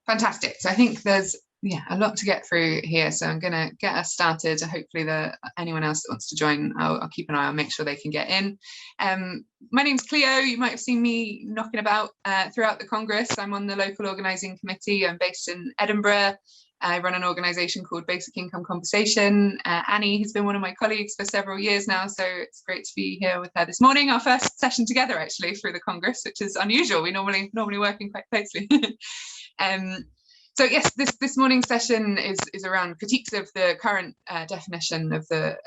Fantastic. So I think there's a lot to get through here. So I'm going to get us started. Hopefully anyone else that wants to join, I'll keep an eye on, make sure they can get in. My name's Cleo. You might have seen me knocking about throughout the Congress. I'm on the local organising committee. I'm based in Edinburgh. I run an organisation called Basic Income Conversation. Annie has been one of my colleagues for several years now, so it's great to be here with her this morning. Our first session together, actually, through the Congress, which is unusual. We normally working quite closely. So yes, this morning's session is around critiques of the current definition of the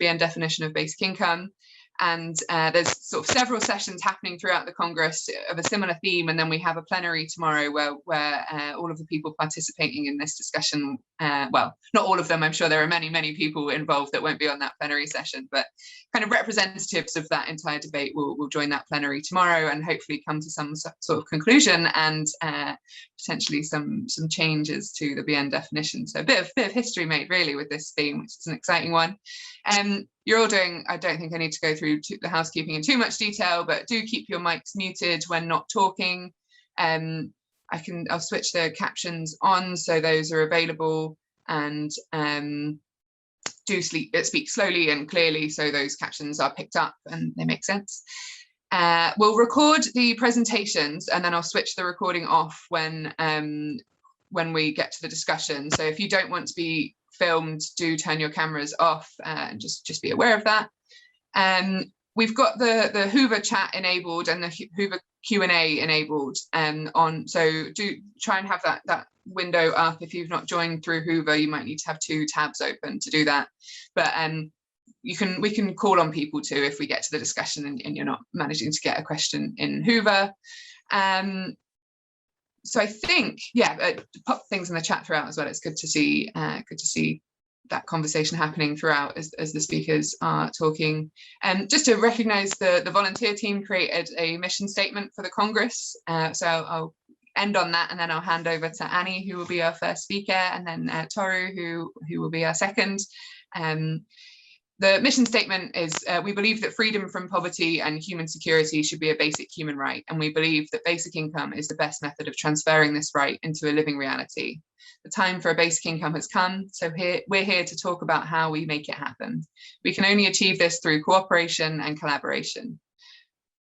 BN definition of basic income. And there's sort of several sessions happening throughout the Congress of a similar theme, and then we have a plenary tomorrow where all of the people participating in this discussion, well, not all of them, I'm sure there are many people involved that won't be on that plenary session, but kind of representatives of that entire debate will join that plenary tomorrow and hopefully come to some sort of conclusion and potentially some changes to the BN definition. So a bit of history made really with this theme, which is an exciting one. You're all doing, I don't think I need to go through the housekeeping in too much detail, but do keep your mics muted when not talking. I'll switch the captions on so those are available, and do speak slowly and clearly so those captions are picked up and they make sense. We'll record the presentations and then I'll switch the recording off when we get to the discussion. So if you don't want to be filmed, do turn your cameras off and just be aware of that. We've got the Hoover chat enabled and the Hoover Q&A enabled on, so do try and have that window up. If you've not joined through Hoover, you might need to have 2 tabs open to do that, but we can call on people too if we get to the discussion and you're not managing to get a question in Hoover. So I think, pop things in the chat throughout as well. It's good to see that conversation happening throughout as the speakers are talking. Just to recognise the volunteer team created a mission statement for the Congress. So I'll end on that and then I'll hand over to Annie, who will be our first speaker, and then Toru, who will be our second. The mission statement is, we believe that freedom from poverty and human security should be a basic human right, and we believe that basic income is the best method of transferring this right into a living reality. The time for a basic income has come, so we're here to talk about how we make it happen. We can only achieve this through cooperation and collaboration.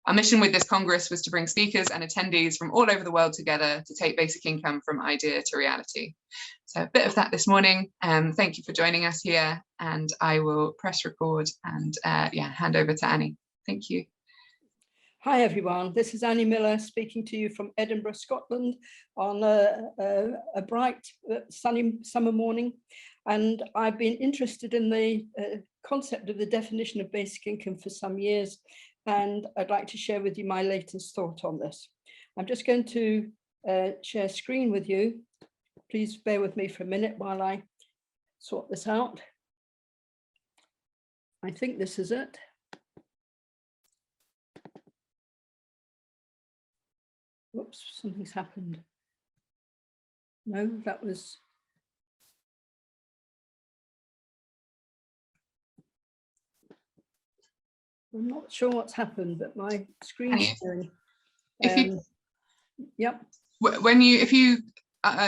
Our mission with this Congress was to bring speakers and attendees from all over the world together to take basic income from idea to reality. So a bit of that this morning. Thank you for joining us here, and I will press record and hand over to Annie. Thank you. Hi everyone, this is Annie Miller speaking to you from Edinburgh, Scotland on a bright sunny summer morning, and I've been interested in the concept of the definition of basic income for some years, and I'd like to share with you my latest thought on this. I'm just going to share screen with you. Please bear with me for a minute while I sort this out. I think this is it. Whoops, something's happened. No, that was. I'm not sure what's happened, but my screen's doing. Yep. If you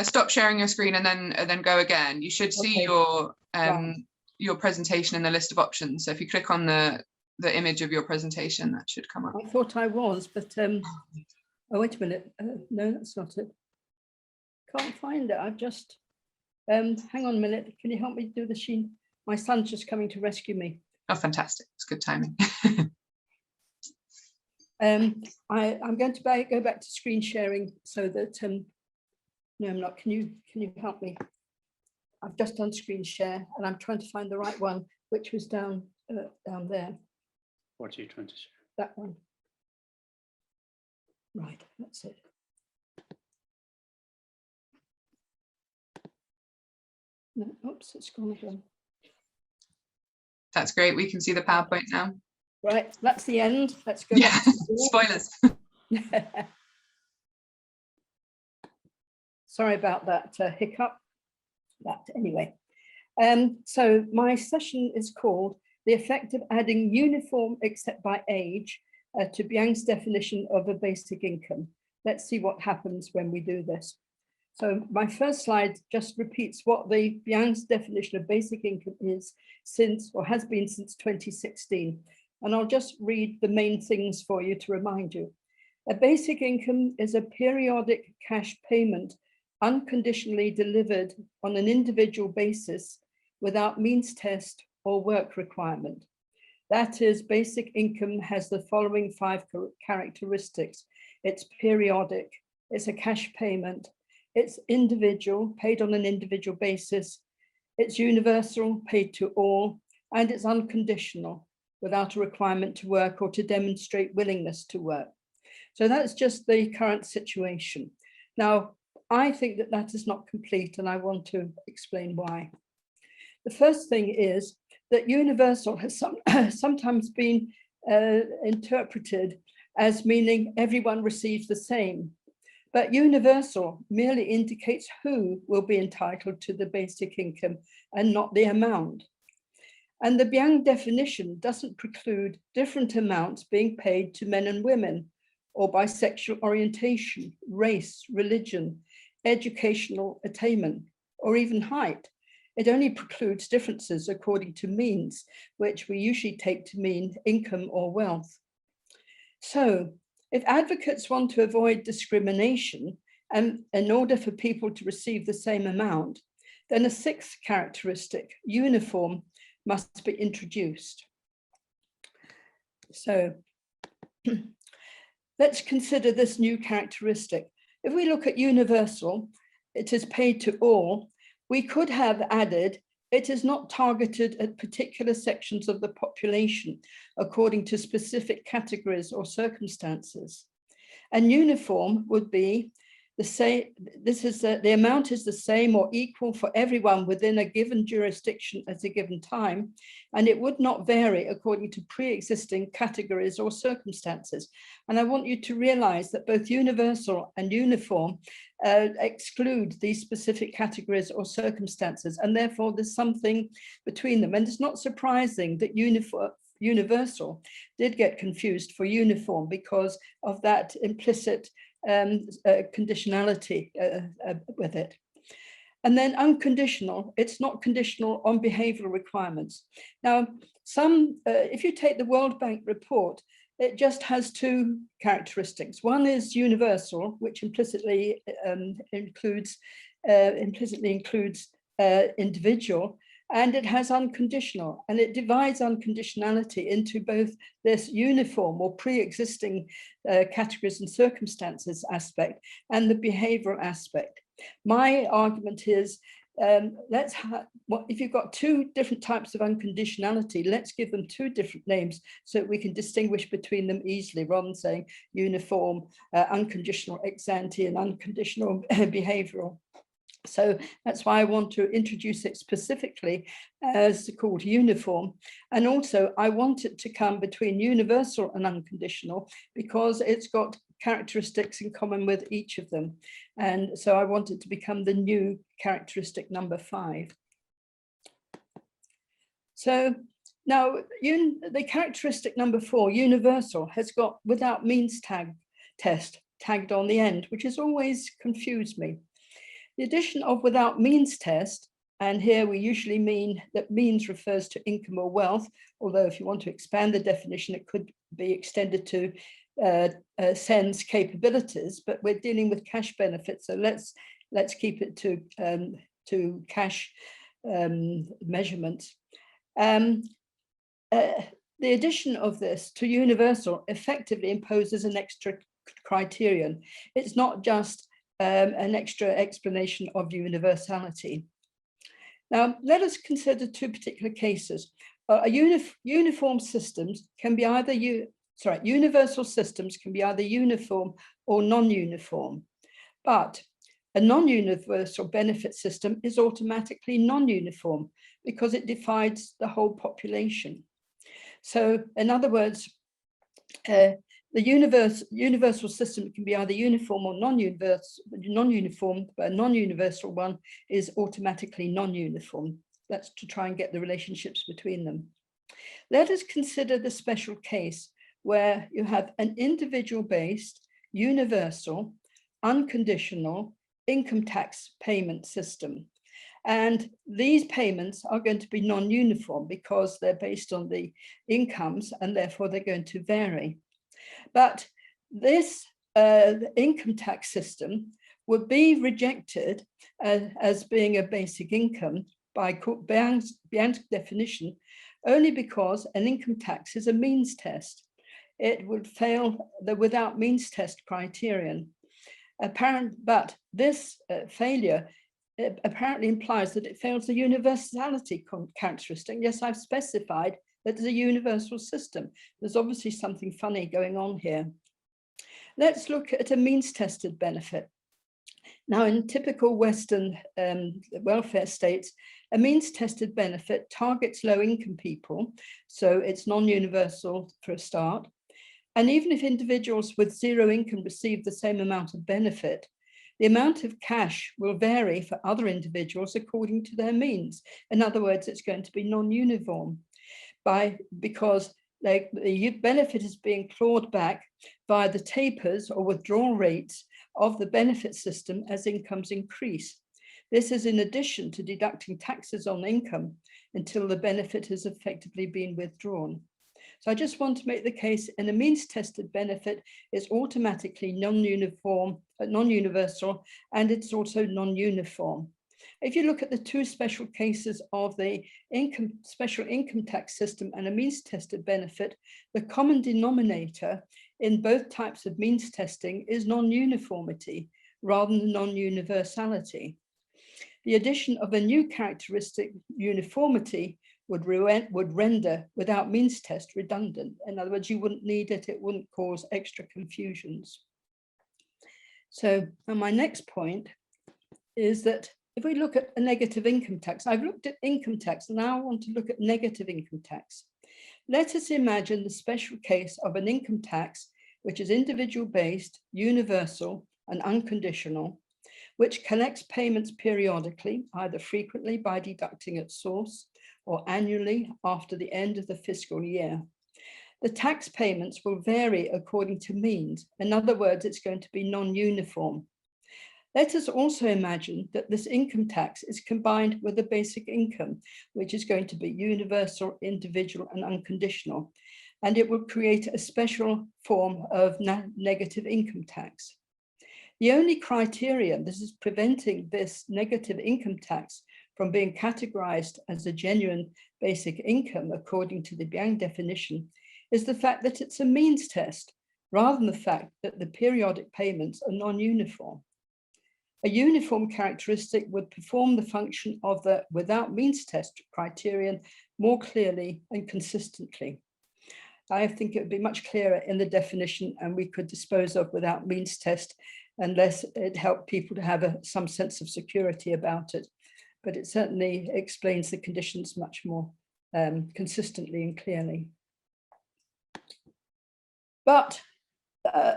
stop sharing your screen and then go again, you should see your presentation in the list of options. So if you click on the image of your presentation, that should come up. I thought I was, but oh, wait a minute. No, that's not it. Can't find it. I've just hang on a minute. Can you help me do the sheet? My son's just coming to rescue me. Oh, fantastic. It's good timing. I'm going to go back to screen sharing so that no, I'm not. Can you help me? I've just done screen share and I'm trying to find the right one, which was down there. What are you trying to share? That one. Right, that's it. No, oops, it's gone again. That's great. We can see the PowerPoint now. Right, that's the end. Let's go. Yeah, spoilers. Sorry about that hiccup. But anyway, so my session is called "The Effect of Adding Uniform Except by Age" to Byang's definition of a basic income. Let's see what happens when we do this. So my first slide just repeats what the Young's definition of basic income is since, or has been since 2016. And I'll just read the main things for you to remind you. A basic income is a periodic cash payment unconditionally delivered on an individual basis without means test or work requirement. That is, basic income has the following 5 characteristics. It's periodic, it's a cash payment, it's individual, paid on an individual basis, it's universal, paid to all, and it's unconditional, without a requirement to work or to demonstrate willingness to work. So that's just the current situation. Now, I think that that is not complete, and I want to explain why. The first thing is that universal has sometimes been interpreted as meaning everyone receives the same. But universal merely indicates who will be entitled to the basic income and not the amount. And the Young definition doesn't preclude different amounts being paid to men and women, or by sexual orientation, race, religion, educational attainment, or even height. It only precludes differences according to means, which we usually take to mean income or wealth. So if advocates want to avoid discrimination, and in order for people to receive the same amount, then a 6th characteristic, uniform, must be introduced. So let's consider this new characteristic. If we look at universal, it is paid to all. We could have added, it is not targeted at particular sections of the population according to specific categories or circumstances. And uniform would be the same, the amount is the same or equal for everyone within a given jurisdiction at a given time, and it would not vary according to pre-existing categories or circumstances. And I want you to realize that both universal and uniform exclude these specific categories or circumstances, and therefore there's something between them. And it's not surprising that universal did get confused for uniform because of that implicit conditionality with it. And then unconditional, it's not conditional on behavioral requirements. Now, if you take the World Bank report, it just has 2 characteristics. One is universal, which implicitly includes individual, and it has unconditional, and it divides unconditionality into both this uniform or pre-existing categories and circumstances aspect and the behavioral aspect. My argument is, if you've got 2 different types of unconditionality, let's give them 2 different names so that we can distinguish between them easily, rather than saying uniform, unconditional ex ante, and unconditional behavioral. So that's why I want to introduce it specifically as called uniform. And also I want it to come between universal and unconditional because it's got characteristics in common with each of them. And so I want it to become the new characteristic number 5. So now the characteristic number 4, universal, has got without means test tagged on the end, which has always confused me. The addition of without means test, and here we usually mean that means refers to income or wealth, although if you want to expand the definition, it could be extended to sense capabilities, but we're dealing with cash benefits, so let's keep it to cash measurements. The addition of this to universal effectively imposes an extra criterion. It's not just an extra explanation of universality. Now, let us consider 2 particular cases. Uniform systems can be either universal systems can be either uniform or non-uniform, but a non-universal benefit system is automatically non-uniform because it divides the whole population. So, in other words, the universal system can be either uniform or non-uniform, but a non-universal one is automatically non-uniform. That's to try and get the relationships between them. Let us consider the special case where you have an individual-based, universal, unconditional, income tax payment system. And these payments are going to be non-uniform because they're based on the incomes and therefore they're going to vary. But this income tax system would be rejected as being a basic income by Bian's definition, only because an income tax is a means test. It would fail the without means test criterion. But this failure apparently implies that it fails the universality characteristic. Yes, I've specified that it's a universal system. There's obviously something funny going on here. Let's look at a means tested benefit. Now, in typical Western welfare states, a means tested benefit targets low income people, so it's non-universal for a start. And even if individuals with zero income receive the same amount of benefit, the amount of cash will vary for other individuals according to their means. In other words, it's going to be non-uniform because the benefit is being clawed back by the tapers or withdrawal rates of the benefit system as incomes increase. This is in addition to deducting taxes on income until the benefit has effectively been withdrawn. So I just want to make the case in a means tested benefit is automatically non-universal, and it's also non-uniform. If you look at the two special cases of the special income tax system and a means tested benefit, the common denominator in both types of means testing is non-uniformity rather than non-universality. The addition of a new characteristic, uniformity, would render without means test redundant. In other words, you wouldn't need it, it wouldn't cause extra confusions. So my next point is that if we look at a negative income tax, I've looked at income tax, now I want to look at negative income tax. Let us imagine the special case of an income tax, which is individual based, universal and unconditional, which collects payments periodically, either frequently by deducting at source or annually after the end of the fiscal year. The tax payments will vary according to means. In other words, it's going to be non-uniform. Let us also imagine that this income tax is combined with a basic income, which is going to be universal, individual, and unconditional, and it will create a special form of negative income tax. The only criterion that is preventing this negative income tax from being categorized as a genuine basic income according to the Bian definition is the fact that it's a means test rather than the fact that the periodic payments are non-uniform. A uniform characteristic would perform the function of the without means test criterion more clearly and consistently. I think it would be much clearer in the definition, and we could dispose of without means test unless it helped people to have some sense of security about it. But it certainly explains the conditions much more consistently and clearly. But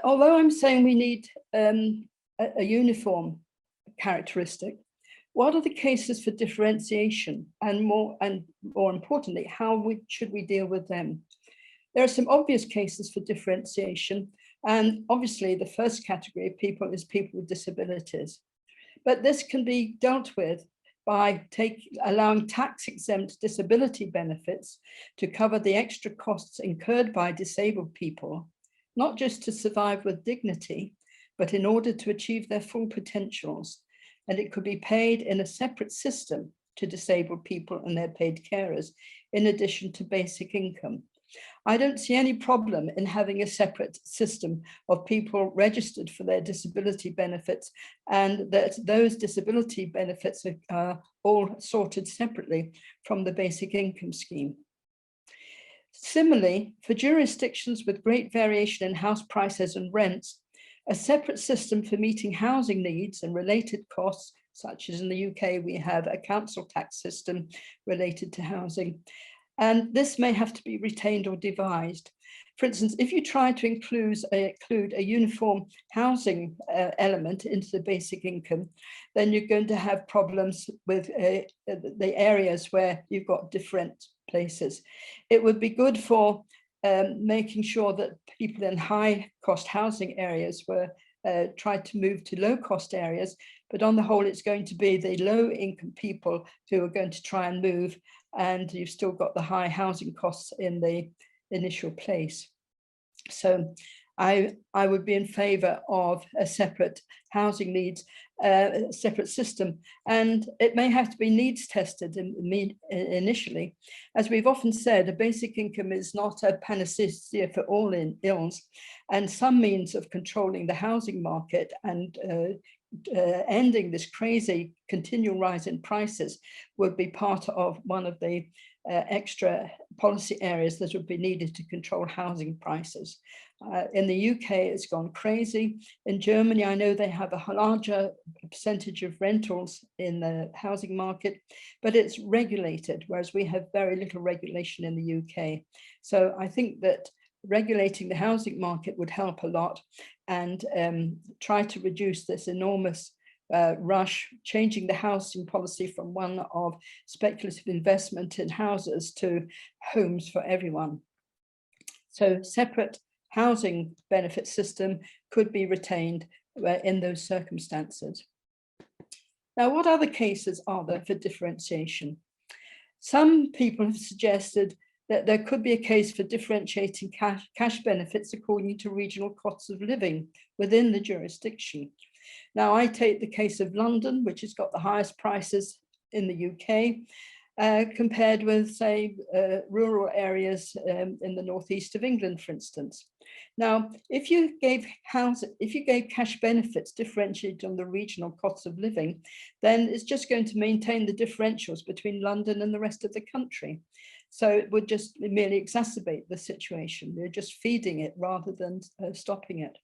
although I'm saying we need a uniform characteristic, what are the cases for differentiation, and more importantly, how should we deal with them? There are some obvious cases for differentiation, and obviously the first category of people is people with disabilities. But this can be dealt with by allowing tax-exempt disability benefits to cover the extra costs incurred by disabled people, not just to survive with dignity, but in order to achieve their full potentials. And it could be paid in a separate system to disabled people and their paid carers, in addition to basic income. I don't see any problem in having a separate system of people registered for their disability benefits, and that those disability benefits are all sorted separately from the basic income scheme. Similarly, for jurisdictions with great variation in house prices and rents, a separate system for meeting housing needs and related costs, such as in the UK, we have a council tax system related to housing. And this may have to be retained or devised. For instance, if you try to include a uniform housing element into the basic income, then you're going to have problems with the areas where you've got different places. It would be good for making sure that people in high cost housing areas were tried to move to low-cost areas, but on the whole, it's going to be the low-income people who are going to try and move, and you've still got the high housing costs in the initial place. So I would be in favour of a separate housing needs, separate system, and it may have to be needs tested initially. As we've often said, a basic income is not a panacea for all ills, and some means of controlling the housing market and ending this crazy continual rise in prices would be part of one of the extra policy areas that would be needed to control housing prices. In the UK, it's gone crazy. In Germany, I know they have a larger percentage of rentals in the housing market, but it's regulated, whereas we have very little regulation in the UK. So I think that regulating the housing market would help a lot, and try to reduce this enormous rush, changing the housing policy from one of speculative investment in houses to homes for everyone. So separate housing benefit system could be retained in those circumstances. Now, what other cases are there for differentiation? Some people have suggested that there could be a case for differentiating cash benefits according to regional costs of living within the jurisdiction. Now, I take the case of London, which has got the highest prices in the UK, compared with, say, rural areas in the northeast of England, for instance. Now, if you gave cash benefits differentiated on the regional costs of living, then it's just going to maintain the differentials between London and the rest of the country. So it would just merely exacerbate the situation. We're just feeding it rather than stopping it.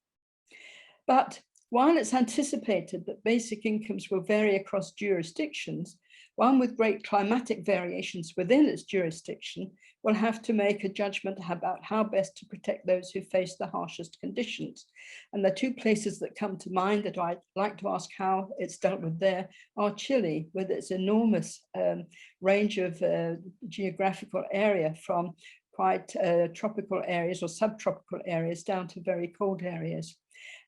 But while it's anticipated that basic incomes will vary across jurisdictions, one with great climatic variations within its jurisdiction will have to make a judgment about how best to protect those who face the harshest conditions. And the two places that come to mind that I'd like to ask how it's dealt with there are Chile, with its enormous range of geographical area, from quite tropical areas or subtropical areas down to very cold areas.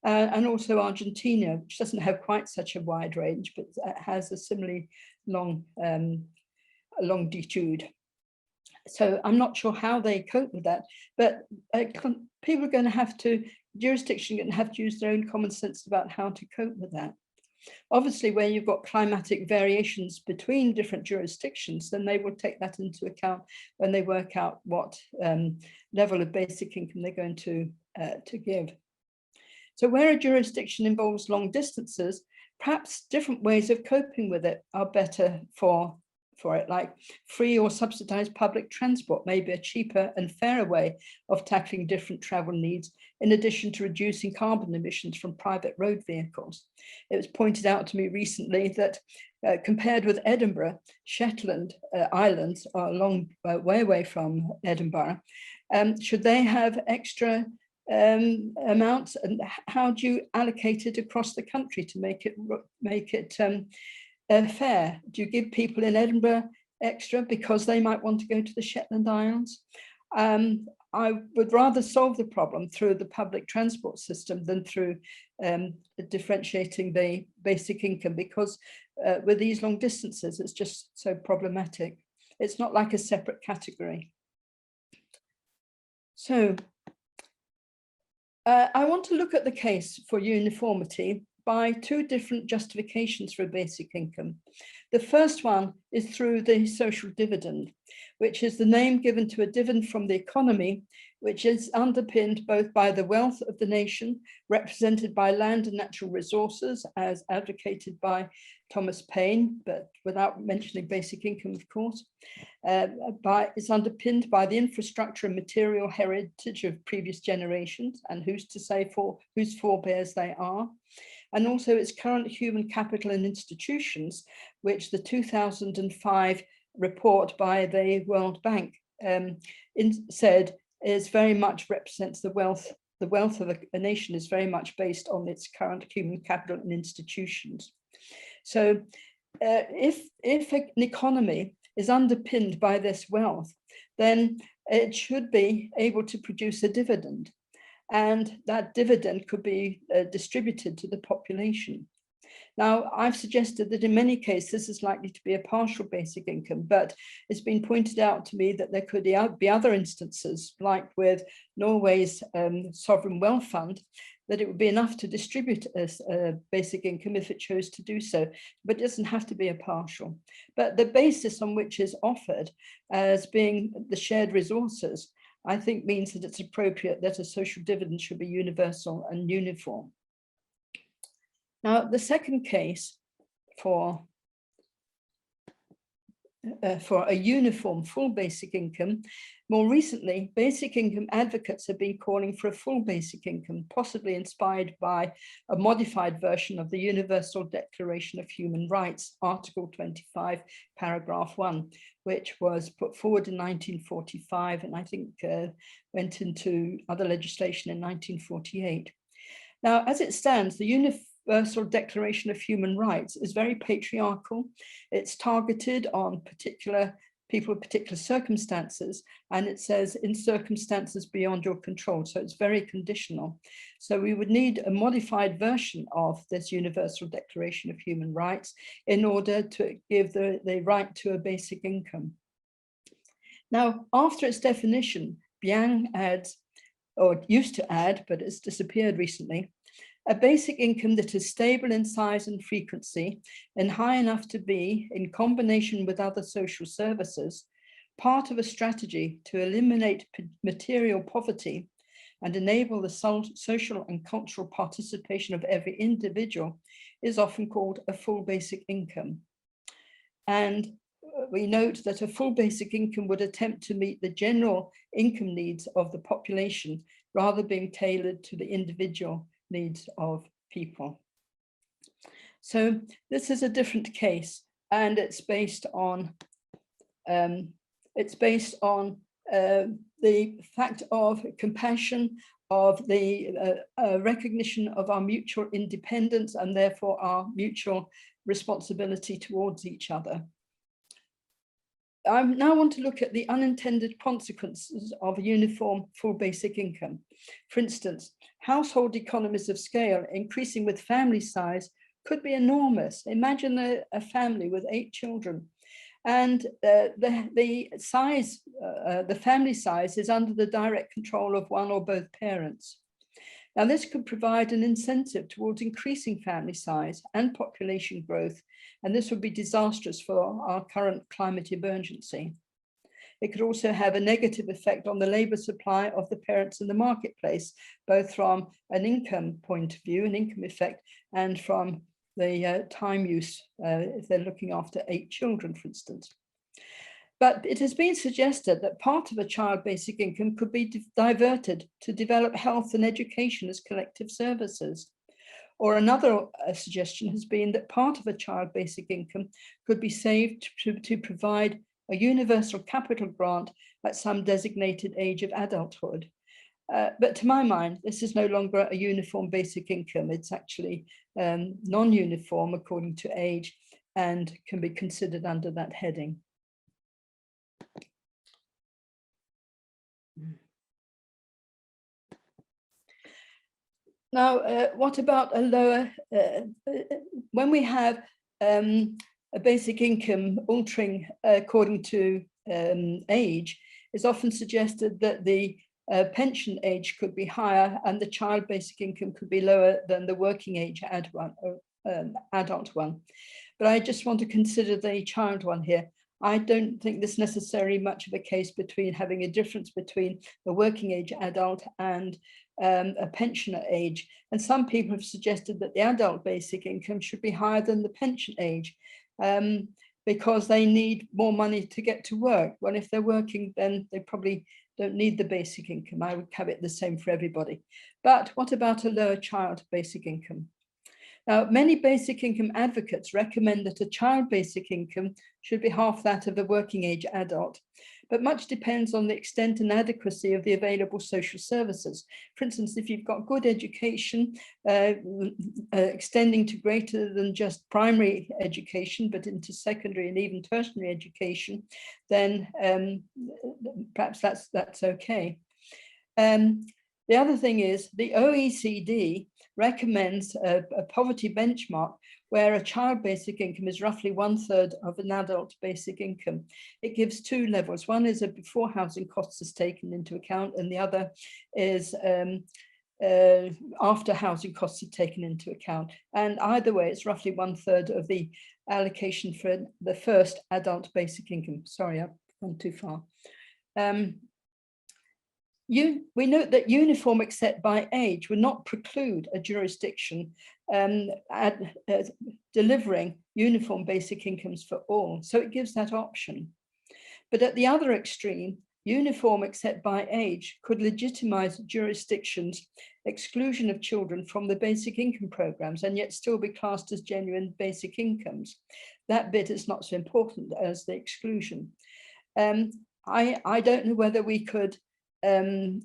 And also Argentina, which doesn't have quite such a wide range, but has a similarly long longitude. So I'm not sure how they cope with that, but people are going to have to, jurisdiction going to have to use their own common sense about how to cope with that. Obviously, where you've got climatic variations between different jurisdictions, then they will take that into account when they work out what level of basic income they're going to give. So where a jurisdiction involves long distances, perhaps different ways of coping with it are better for it, like free or subsidized public transport may be a cheaper and fairer way of tackling different travel needs, in addition to reducing carbon emissions from private road vehicles. It was pointed out to me recently that compared with Edinburgh, Shetland Islands are a long way away from Edinburgh. Should they have extra amounts, and how do you allocate it across the country to make it fair? Do you give people in Edinburgh extra because they might want to go to the Shetland Islands? I would rather solve the problem through the public transport system than through differentiating the basic income, because with these long distances, it's just so problematic. It's not like a separate category. So I want to look at the case for uniformity by two different justifications for a basic income. The first one is through the social dividend, which is the name given to a dividend from the economy, which is underpinned both by the wealth of the nation, represented by land and natural resources, as advocated by Thomas Paine, but without mentioning basic income, of course. It's underpinned by the infrastructure and material heritage of previous generations, and who's to say whose forebears they are. And also its current human capital and institutions, which the 2005 report by the World Bank said is very much represents the wealth of a nation is very much based on its current human capital and institutions. So if an economy is underpinned by this wealth, then it should be able to produce a dividend. and that dividend could be distributed to the population. Now, I've suggested that in many cases, this is likely to be a partial basic income, but it's been pointed out to me that there could be other instances, like with Norway's sovereign wealth fund, that it would be enough to distribute a basic income if it chose to do so, but it doesn't have to be a partial. But the basis on which is offered as being the shared resources, I think means that it's appropriate that a social dividend should be universal and uniform. Now, the second case for a uniform full basic income, more recently, basic income advocates have been calling for a full basic income, possibly inspired by a modified version of the Universal Declaration of Human Rights, Article 25, Paragraph 1, which was put forward in 1945 and I think went into other legislation in 1948. Now, as it stands, the Universal Declaration of Human Rights is very patriarchal. It's targeted on people with particular circumstances, and it says in circumstances beyond your control. So it's very conditional. So we would need a modified version of this Universal Declaration of Human Rights in order to give the right to a basic income. Now, after its definition, Byang adds, or used to add, but it's disappeared recently, a basic income that is stable in size and frequency and high enough to be, in combination with other social services, part of a strategy to eliminate material poverty and enable the social and cultural participation of every individual is often called a full basic income. And we note that a full basic income would attempt to meet the general income needs of the population rather than being tailored to the individual needs of people. So this is a different case, and it's based on the fact of compassion, of the recognition of our mutual independence and therefore our mutual responsibility towards each other. I now want to look at the unintended consequences of a uniform full basic income. For instance, household economies of scale increasing with family size could be enormous. Imagine a family with 8 children, and the family size is under the direct control of one or both parents. Now, this could provide an incentive towards increasing family size and population growth, and this would be disastrous for our current climate emergency. It could also have a negative effect on the labour supply of the parents in the marketplace, both from an income point of view, an income effect, and from the time use if they're looking after 8 children, for instance. But it has been suggested that part of a child basic income could be diverted to develop health and education as collective services. Or another suggestion has been that part of a child basic income could be saved to provide a universal capital grant at some designated age of adulthood. But to my mind, this is no longer a uniform basic income. It's actually non-uniform according to age and can be considered under that heading. Now, what about a lower, when we have a basic income altering according to age, it's often suggested that the pension age could be higher and the child basic income could be lower than the working age adult one. But I just want to consider the child one here. I don't think there's necessarily much of a case between having a difference between the working age adult and a pensioner age. And some people have suggested that the adult basic income should be higher than the pension age because they need more money to get to work. Well, if they're working, then they probably don't need the basic income. I would have it the same for everybody. But what about a lower child basic income? Now, many basic income advocates recommend that a child basic income should be half that of a working age adult, but much depends on the extent and adequacy of the available social services. For instance, if you've got good education, extending to greater than just primary education, but into secondary and even tertiary education, then perhaps that's okay. The other thing is the OECD recommends a poverty benchmark where a child basic income is roughly 1/3 of an adult basic income. It gives two levels. One is a before housing costs is taken into account, and the other is after housing costs are taken into account. And either way, it's roughly 1/3 of the allocation for the first adult basic income. Sorry, I've gone too far. We note that uniform except by age would not preclude a jurisdiction delivering uniform basic incomes for all. So it gives that option. But at the other extreme, uniform except by age could legitimize jurisdictions' exclusion of children from the basic income programs and yet still be classed as genuine basic incomes. That bit is not so important as the exclusion. I don't know whether we could attend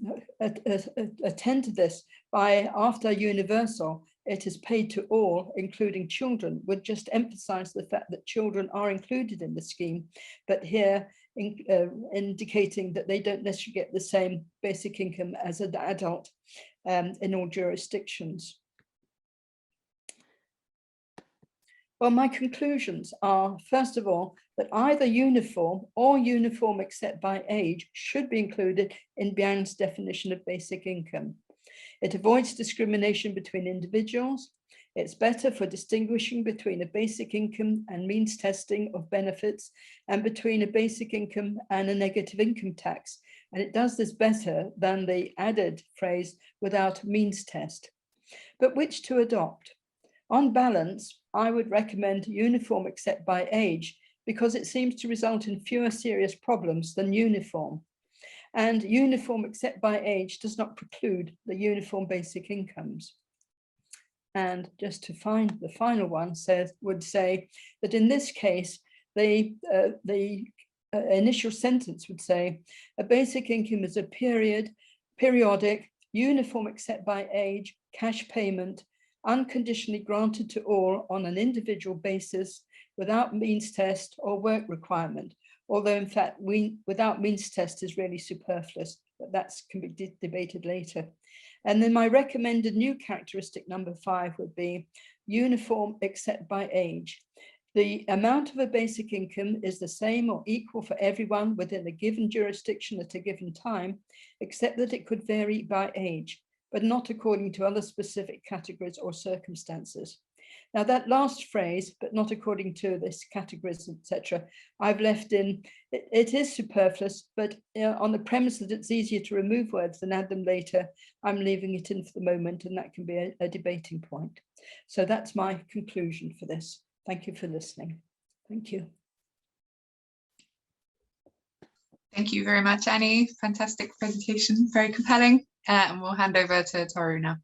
to this by after universal, it is paid to all, including children, would just emphasize the fact that children are included in the scheme, but here indicating that they don't necessarily get the same basic income as an adult in all jurisdictions. Well, my conclusions are, first of all, that either uniform or uniform except by age should be included in Bian's definition of basic income. It avoids discrimination between individuals. It's better for distinguishing between a basic income and means testing of benefits and between a basic income and a negative income tax. And it does this better than the added phrase without means test. But which to adopt? On balance, I would recommend uniform except by age because it seems to result in fewer serious problems than uniform. And uniform except by age does not preclude the uniform basic incomes. And just to find the final one would say that in this case, the initial sentence would say, a basic income is a periodic, uniform except by age, cash payment, unconditionally granted to all on an individual basis without means test or work requirement. Although in fact, without means test is really superfluous, but that can be debated later. And then my recommended new characteristic number 5 would be uniform except by age. The amount of a basic income is the same or equal for everyone within a given jurisdiction at a given time, except that it could vary by age, but not according to other specific categories or circumstances. Now that last phrase, but not according to this categories, etc., I've left in, it is superfluous, but on the premise that it's easier to remove words than add them later, I'm leaving it in for the moment, and that can be a debating point. So that's my conclusion for this. Thank you for listening. Thank you. Thank you very much, Annie. Fantastic presentation, very compelling. And we'll hand over to Toru now.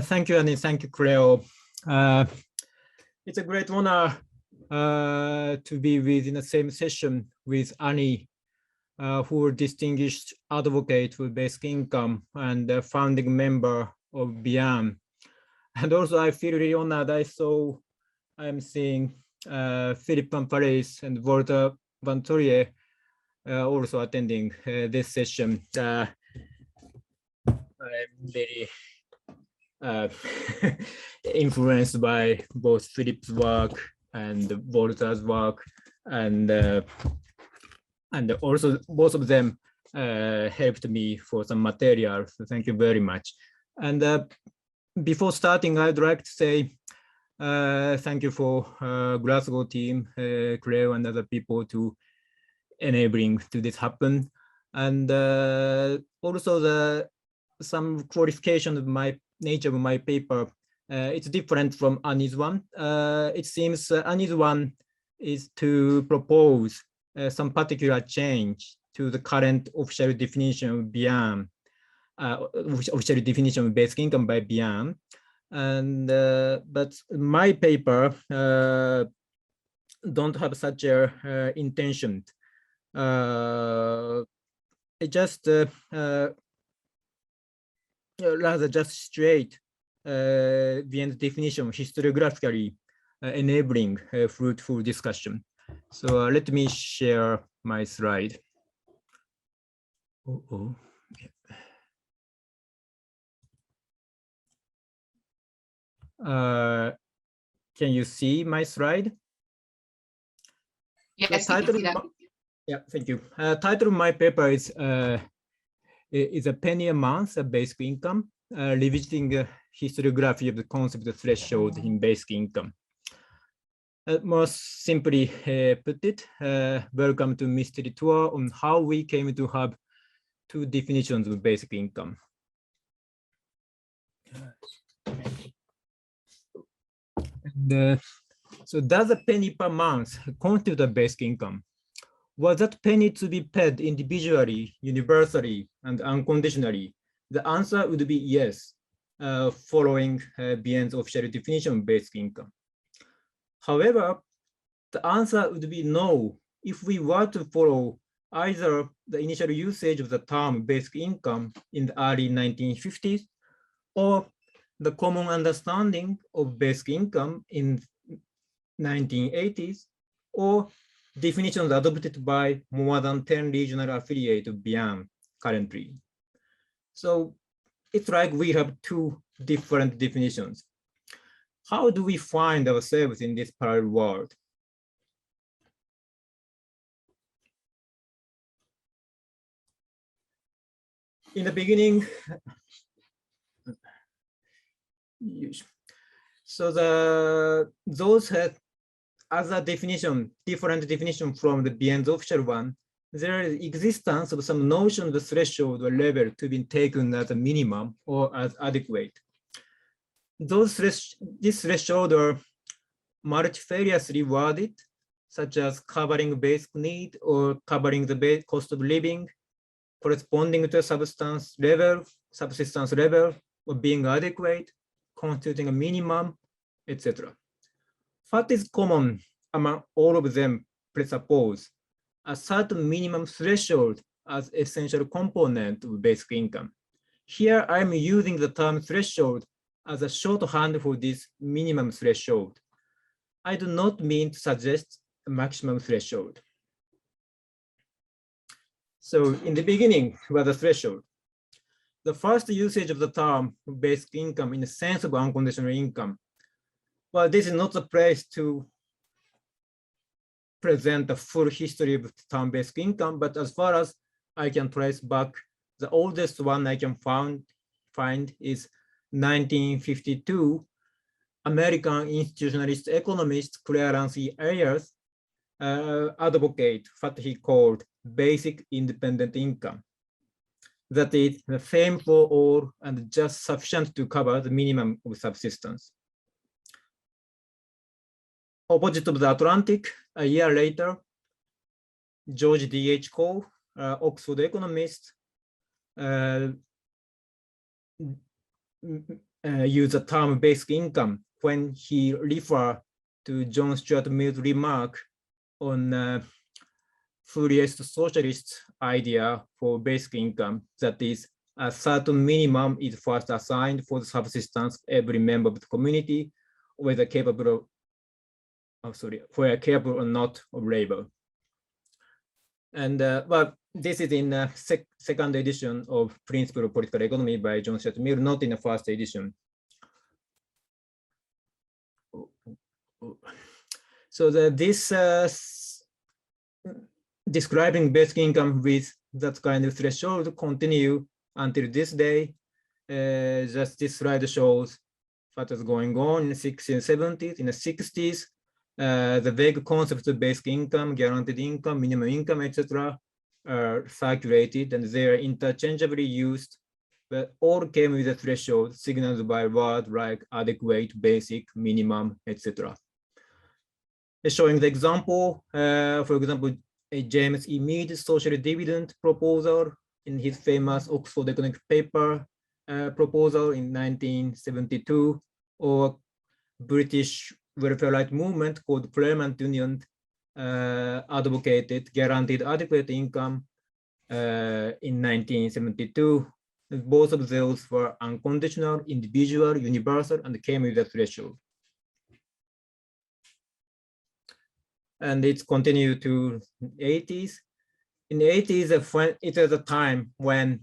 Thank you, Annie. Thank you, Cleo. It's a great honor to be within the same session with Annie, who are distinguished advocate for basic income and a founding member of BIAN. And also, I feel really honored. I'm seeing Philippe Pampares and Walter Van Torier also attending this session. I'm very influenced by both Philip's work and Walter's work, and also both of them helped me for some material. So thank you very much. And before starting, I'd like to say thank you for Glasgow team, Cleo and other people to enabling to this happen. And also some qualification of my nature of my paper, it's different from Annie's one. It seems Annie's one is to propose some particular change to the current official definition of BIAN, official definition of basic income by BIAN. And but my paper don't have such a intention. It just rather just straight the end definition historiographically enabling fruitful discussion. So let me share my slide. Oh. Can you see my slide? Yes, The we can title see that. Yeah, thank you. Title of my paper is a penny a month, a basic income, revisiting the historiography of the concept of threshold in basic income. Most simply put it, welcome to mystery tour on how we came to have two definitions of basic income. And, so does a penny per month constitute a basic income? Was that penny to be paid individually, universally, and unconditionally? The answer would be yes, following BN's official definition of basic income. However, the answer would be no if we were to follow either the initial usage of the term basic income in the early 1950s or the common understanding of basic income in 1980s, or definitions adopted by more than 10 regional affiliates of BN currently. So it's like we have two different definitions. How do we find ourselves in this parallel world? In the beginning, so those have other definition, different definition from the BN's official one. There is existence of some notion of the threshold or level to be taken as a minimum or as adequate. This threshold are multifariously worded, such as covering basic need or covering the base cost of living, corresponding to a subsistence level, or being adequate, constituting a minimum, etc. What is common among all of them presuppose a certain minimum threshold as essential component of basic income. Here I'm using the term threshold as a shorthand for this minimum threshold. I do not mean to suggest a maximum threshold. So in the beginning was a threshold. The first usage of the term basic income in the sense of unconditional income. Well, this is not the place to present the full history of the term basic income, but as far as I can trace back, the oldest one I can find is 1952. American institutionalist economist Clarence E. Ayers advocate what he called basic independent income. That is the same for all and just sufficient to cover the minimum of subsistence. Opposite of the Atlantic, a year later, George D.H. Cole, Oxford economist, used the term basic income when he referred to John Stuart Mill's remark on Fourierist socialist idea for basic income, that is, a certain minimum is first assigned for the subsistence of every member of the community, whether capable whether capable or not of labor. And but this is in the second edition of Principle of Political Economy by John Stuart Mill, not in the first edition. So this describing basic income with that kind of threshold continue until this day. Just this slide shows what is going on in the 60s and 70s. In the 60s, the vague concepts of basic income, guaranteed income, minimum income, etc., are circulated, and they are interchangeably used, but all came with a threshold signaled by words like adequate, basic, minimum, etc. Showing the example, for example, James E. Mead's social dividend proposal in his famous Oxford economic paper proposal in 1972, or British welfare right movement called Clement Union advocated guaranteed adequate income in 1972. Both of those were unconditional, individual, universal, and came with a threshold. And it's continued to 80s. in the 80s, it was a time when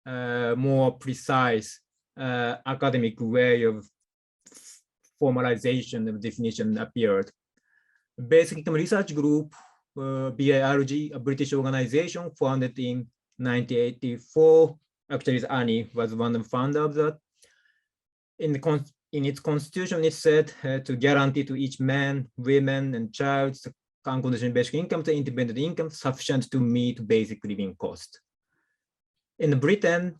more precise academic way of formalization of definition appeared. Basic Income Research Group, BIRG, a British organization founded in 1984. Actually, Annie was one of the founders of that. In its constitution, it said to guarantee to each man, women, and child unconditional basic income to independent income sufficient to meet basic living cost. In Britain,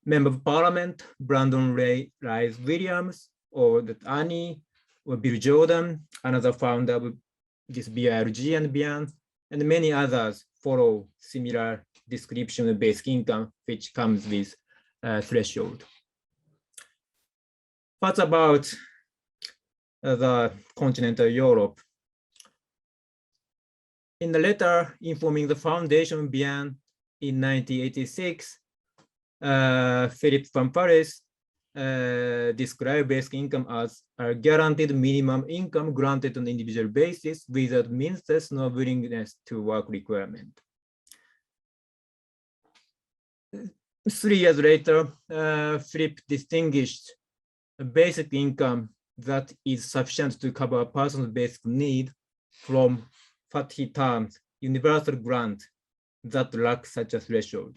Member of Parliament Brandon Rice Williams, or Annie, or Bill Jordan, another founder of this BIRG and beyond, and many others follow similar description of basic income, which comes with threshold. What about the continental Europe? In the letter informing the foundation began in 1986, Philip van Parijs described basic income as a guaranteed minimum income granted on an individual basis without means nor willingness to work requirement. 3 years later, Philip distinguished a basic income that is sufficient to cover a person's basic need from what he termed universal grant that lacks such a threshold.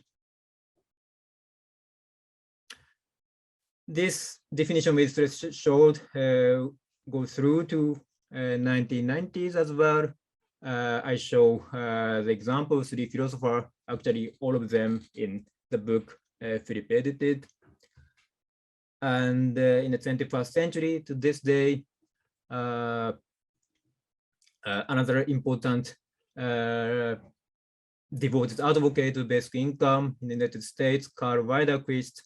This definition with threshold goes through to 1990s as well. I show the example of 3 philosophers, actually all of them in the book Philip edited. And in the 21st century to this day, another important devoted advocate of basic income in the United States, Carl Widerquist,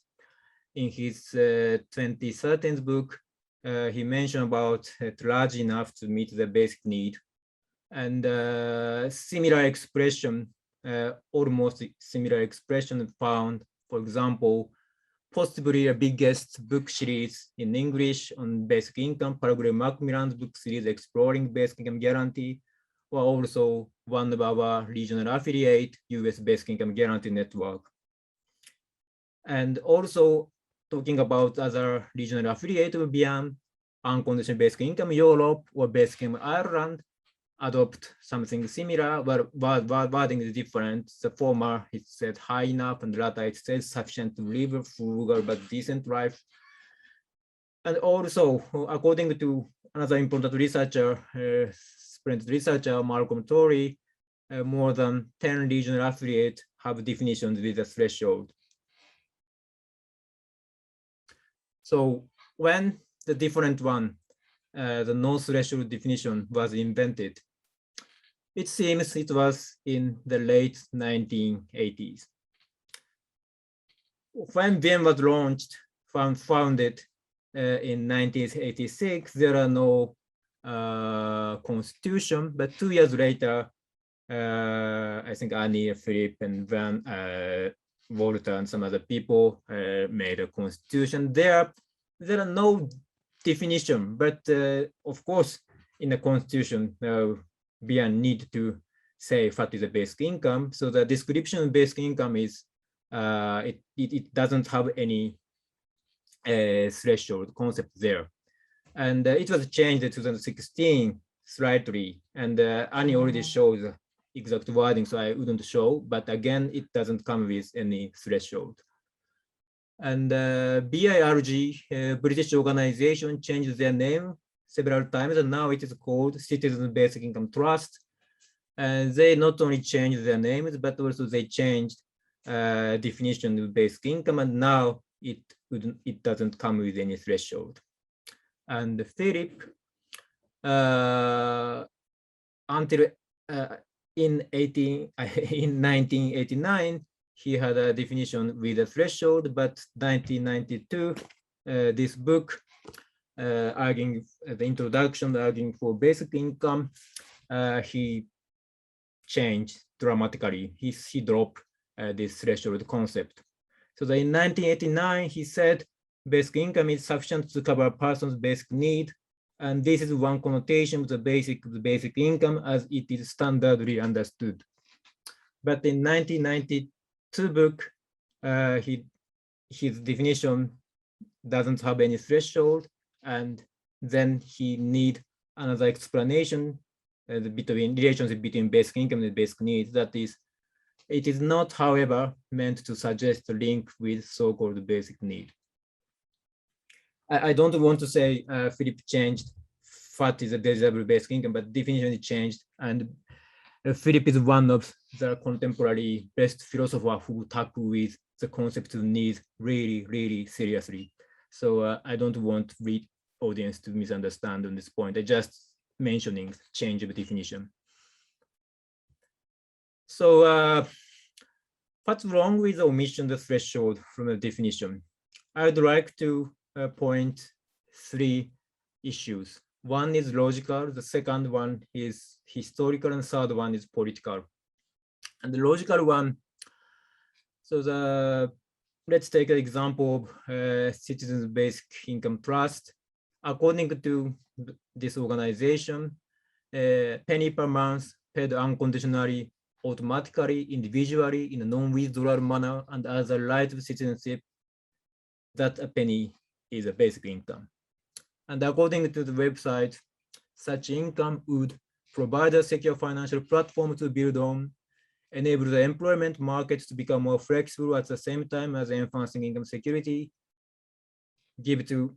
in his 2013 book, he mentioned about it large enough to meet the basic need. And similar expression, almost similar expression found, for example, possibly the biggest book series in English on basic income, Paragraph Macmillan's book series Exploring Basic Income Guarantee, or also one of our regional affiliate, US Basic Income Guarantee Network. And also talking about other regional affiliate beyond unconditional basic income Europe or basic income Ireland adopt something similar, but wording is different. The former, it said high enough, and the latter, it says sufficient to live a frugal but decent life. And also, according to another important researcher, splendid researcher, Malcolm Torrey, more than 10 regional affiliates have definitions with a threshold. So when the different one, the no-threshold definition was invented, it seems it was in the late 1980s. When VM was launched, founded in 1986, there are no constitution, but 2 years later, I think Annie, Philip, and Van, Volta, and some other people made a constitution. There are no definition, but of course, in the constitution, we need to say what is the basic income. So the description of basic income is, it doesn't have any threshold concept there. And it was changed in 2016 slightly, and Annie already shows the exact wording, so I wouldn't show, but again, it doesn't come with any threshold. And BIRG, British organization, changed their name several times, and now it is called Citizen Basic Income Trust. And they not only changed their names, but also they changed definition of basic income, and now it doesn't come with any threshold. And Philip, until in 1989, he had a definition with a threshold, but 1992, this book, arguing the introduction, arguing for basic income, he changed dramatically. He dropped this threshold concept. So in 1989, he said, basic income is sufficient to cover a person's basic need. And this is one connotation of the basic income as it is standardly understood. But in 1992 book, his definition doesn't have any threshold, and then he need another explanation between relationship between basic income and basic needs. That is, it is not, however, meant to suggest a link with so-called basic need. I don't want to say Philip changed what is a desirable basic income, but definition changed, and Philip is one of the contemporary best philosophers who tackle with the concept of needs really, really seriously. So I don't want the audience to misunderstand on this point. I just mentioning change of definition. So what's wrong with the omission of the threshold from the definition? I'd like to point 3 issues. One is logical, the second one is historical, and the third one is political. And the logical one, so let's take an example of Citizens Basic Income Trust. According to this organization, penny per month paid unconditionally, automatically, individually, in a non-withdrawal manner, and as a right of citizenship, that a penny is a basic income. And according to the website, such income would provide a secure financial platform to build on, enable the employment market to become more flexible at the same time as enhancing income security, give to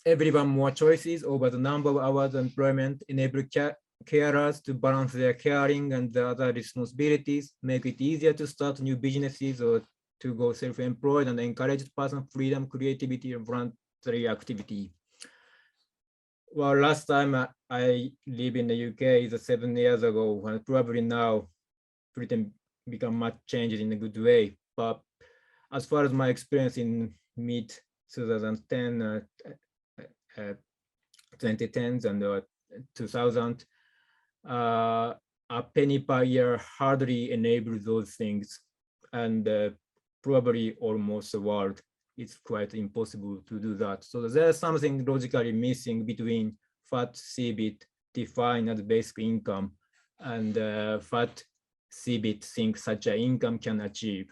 everyone more choices over the number of hours of employment, enable carers to balance their caring and the other responsibilities, make it easier to start new businesses or to go self-employed, and encourage personal freedom, creativity, and voluntary activity. Well, last time I lived in the UK is 7 years ago, and probably now Britain become much changed in a good way. But as far as my experience in mid 2010, 2010s and 2000, a penny per year hardly enables those things, and probably almost the world, it's quite impossible to do that. So there's something logically missing between what CBIT define as basic income and what CBIT thinks such an income can achieve.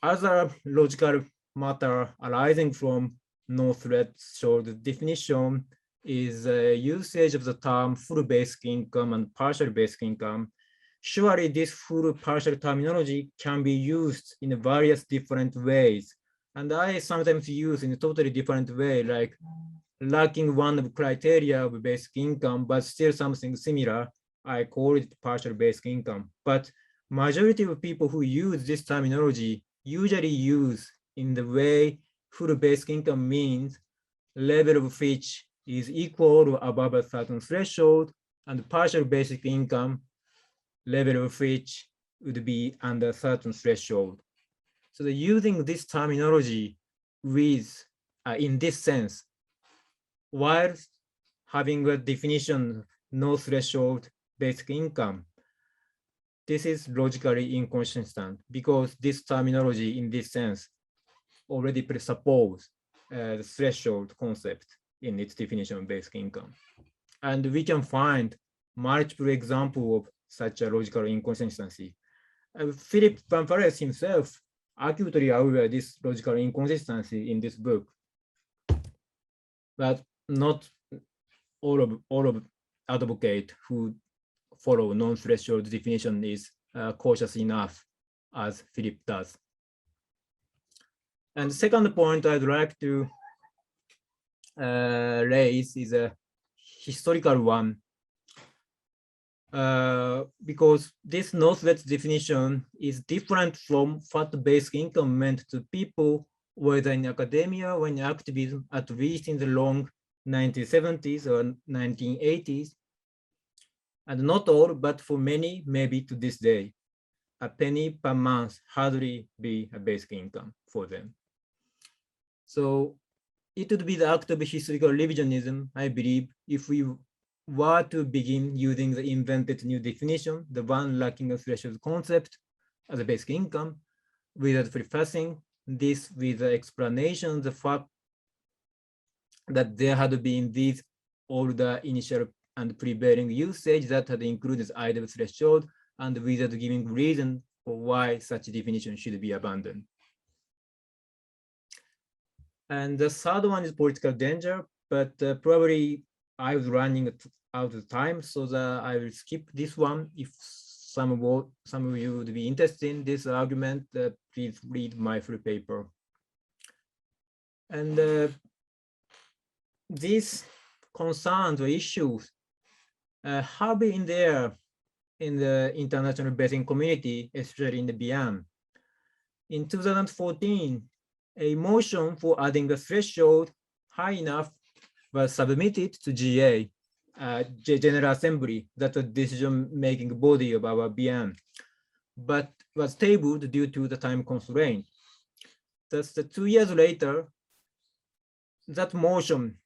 Other logical matter arising from no-threshold definition is usage of the term full basic income and partial basic income. Surely this full partial terminology can be used in various different ways. And I sometimes use in a totally different way, like lacking one of criteria of basic income, but still something similar. I call it partial basic income. But majority of people who use this terminology usually use in the way full basic income means level of which is equal or above a certain threshold, and partial basic income level of which would be under a certain threshold. So using this terminology with, in this sense, while having a definition no threshold basic income, this is logically inconsistent because this terminology in this sense already presupposes the threshold concept in its definition of basic income. And we can find multiple examples of such a logical inconsistency. Philip Van Parijs himself acutely aware of this logical inconsistency in this book, but not all of advocates who follow non-threshold definition is cautious enough as Philip does. And the second point I'd like to raise is a historical one. Because this no-threat definition is different from what basic income meant to people, whether in academia or in activism, at least in the long 1970s or 1980s. And not all, but for many, maybe to this day, a penny per month hardly be a basic income for them. So it would be the act of historical revisionism, I believe, if we were to begin using the invented new definition, the one lacking a threshold concept as a basic income, without prefacing this with the explanation, the fact that there had been these older initial and prevailing usage that had included idle threshold and without giving reason for why such definition should be abandoned. And the third one is political danger, but probably I was running out of time, so that I will skip this one. If some of you would be interested in this argument, please read my full paper. And these concerns or issues have been there in the international Bayesian community, especially in the BIAN. In 2014, a motion for adding a threshold high enough was submitted to GA, General Assembly, that's a decision-making body of our BIAN, but was tabled due to the time constraint. Thus, 2 years later, that motion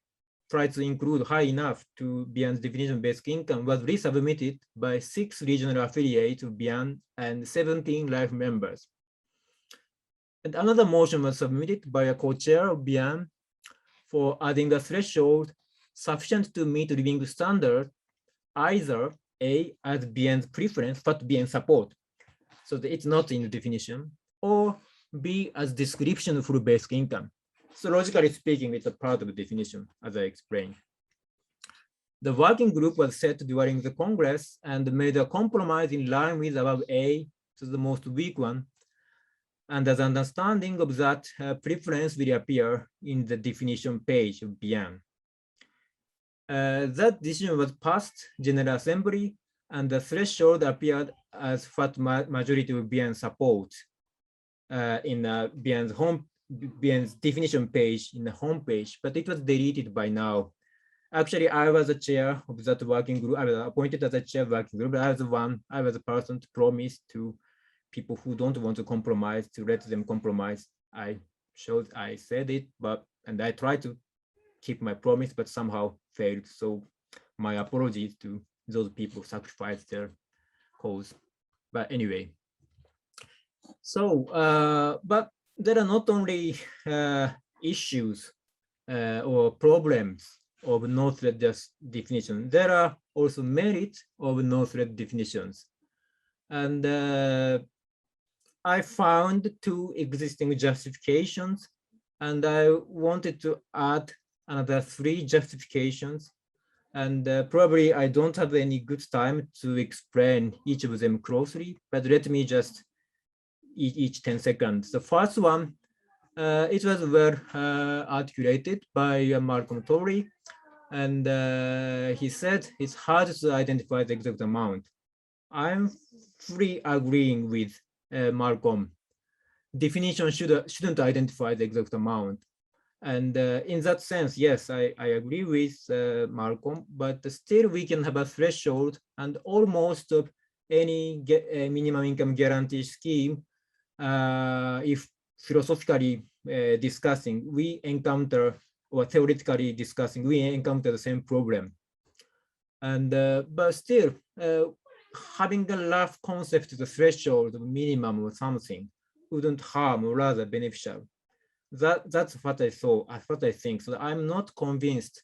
tried to include high enough to BIAN's definition-based income was resubmitted by 6 regional affiliates of BIAN and 17 life members. And another motion was submitted by a co-chair of BIAN for adding a threshold sufficient to meet living standard, either A, as BIAN's preference, but BIAN support, so that it's not in the definition, or B, as description for basic income. So logically speaking, it's a part of the definition, as I explained. The working group was set during the Congress and made a compromise in line with above A, so the most weak one. And as understanding of that, preference will appear in the definition page of BIAN. That decision was passed General Assembly, and the threshold appeared as fat majority of BIAN support in BIAN's definition page in the home page, but it was deleted by now. Actually, I was the chair of that working group. I was appointed as a chair of working group. I was the person to promise to people who don't want to compromise, to let them compromise. I said it, and I tried to keep my promise, but somehow failed. So my apologies to those people who sacrificed their cause. But anyway, so, but there are not only issues or problems of no-thread definition, there are also merits of no-thread definitions. And I found 2 existing justifications, and I wanted to add another 3 justifications. And probably I don't have any good time to explain each of them closely, but let me just each 10 seconds. The first one, it was well articulated by Malcolm Torrey, and he said it's hard to identify the exact amount. I'm fully agreeing with Malcolm. Definition shouldn't identify the exact amount. And in that sense, yes, I agree with Malcolm, but still we can have a threshold, and almost of any minimum income guarantee scheme, if philosophically discussing, we encounter, or theoretically discussing, we encounter the same problem. And but still, having a rough concept of the threshold of minimum or something wouldn't harm, or rather beneficial. That's what I thought, what I think. So I'm not convinced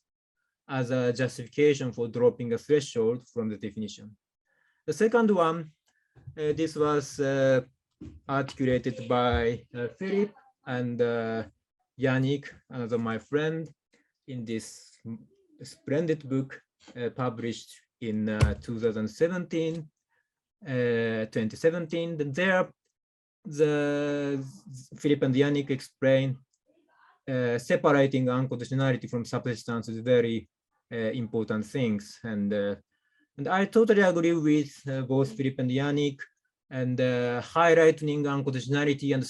as a justification for dropping a threshold from the definition. The second one, this was articulated by Philip and Yannick, another my friend, in this splendid book published in 2017. There, Philip and Yannick explain separating unconditionality from subsistence is very important things, and I totally agree with both Philip and Yannick, and highlighting unconditionality and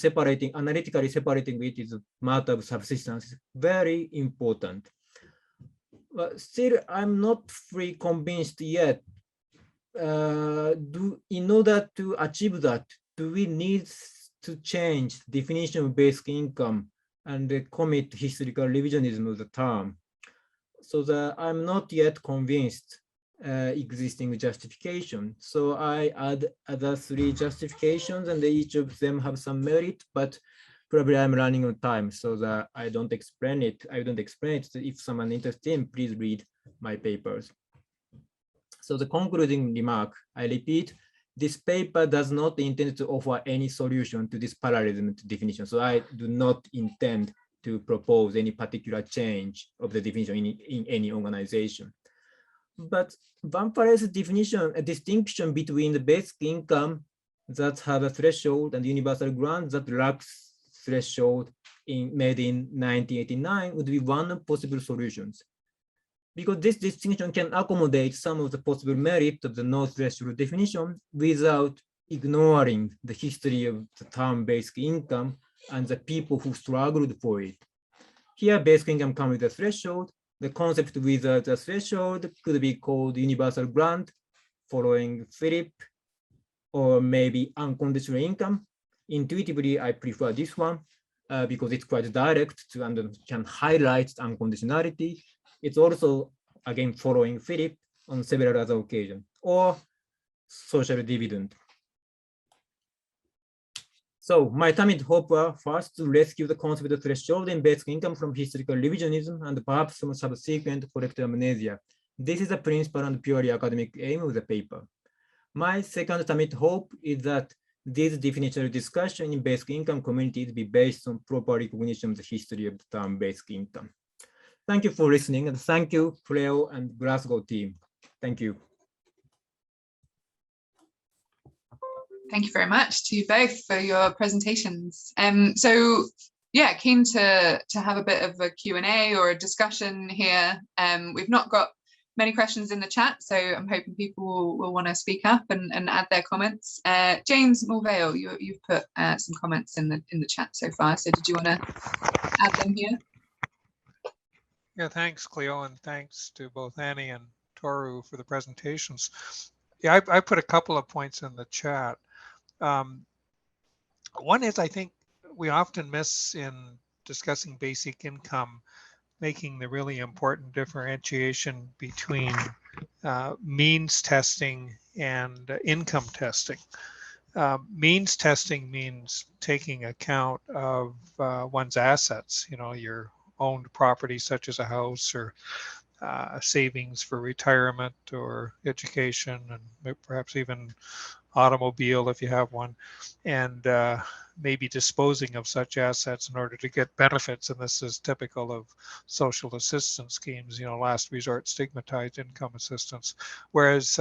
analytically separating it is a matter of subsistence, very important. But still, I'm not fully convinced yet. In order to achieve that, do we need to change definition of basic income and commit historical revisionism of the term? So that I'm not yet convinced existing justification. So I add other 3 justifications, and each of them have some merit, but probably I'm running out of time, so that I don't explain it. So if someone interested, please read my papers. So the concluding remark, I repeat, this paper does not intend to offer any solution to this parallelism definition. So I do not intend to propose any particular change of the definition in any organization. But Van Pare's definition, a distinction between the basic income that have a threshold and universal grant that lacks threshold made in 1989 would be one of possible solutions. Because this distinction can accommodate some of the possible merit of the no threshold definition without ignoring the history of the term basic income and the people who struggled for it. Here, basic income comes with a threshold. The concept without a threshold could be called universal grant, following Philip, or maybe unconditional income. Intuitively, I prefer this one because it's quite direct to and can highlight unconditionality. It's also, again, following Philip on several other occasions, or social dividend. So my timid hope were first to rescue the concept of threshold in basic income from historical revisionism and perhaps from subsequent collective amnesia. This is a principal and purely academic aim of the paper. My second timid hope is that this definitional discussion in basic income communities be based on proper recognition of the history of the term basic income. Thank you for listening, and thank you, Cleo and Glasgow team. Thank you. Thank you very much to you both for your presentations. So yeah, keen to have a bit of a Q&A or a discussion here. We've not got many questions in the chat, so I'm hoping people will want to speak up and add their comments. James Mulvale, you've put some comments in the chat so far, so did you want to add them here? Yeah, thanks, Cleo, and thanks to both Annie and Toru for the presentations. Yeah, I put a couple of points in the chat. One is, I think we often miss in discussing basic income, making the really important differentiation between means testing and income testing. Means testing means taking account of one's assets, you know, your owned property such as a house or savings for retirement or education and perhaps even automobile if you have one, and maybe disposing of such assets in order to get benefits. And this is typical of social assistance schemes, you know, last resort stigmatized income assistance. Whereas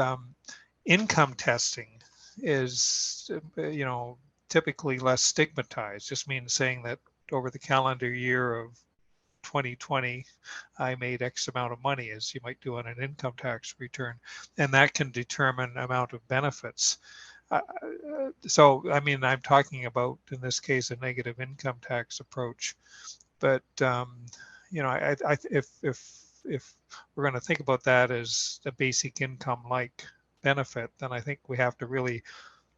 income testing is, you know, typically less stigmatized, just means saying that over the calendar year of 2020, I made X amount of money, as you might do on an income tax return, and that can determine amount of benefits. So, I mean, I'm talking about, in this case, a negative income tax approach. But, you know, if we're going to think about that as a basic income-like benefit, then I think we have to really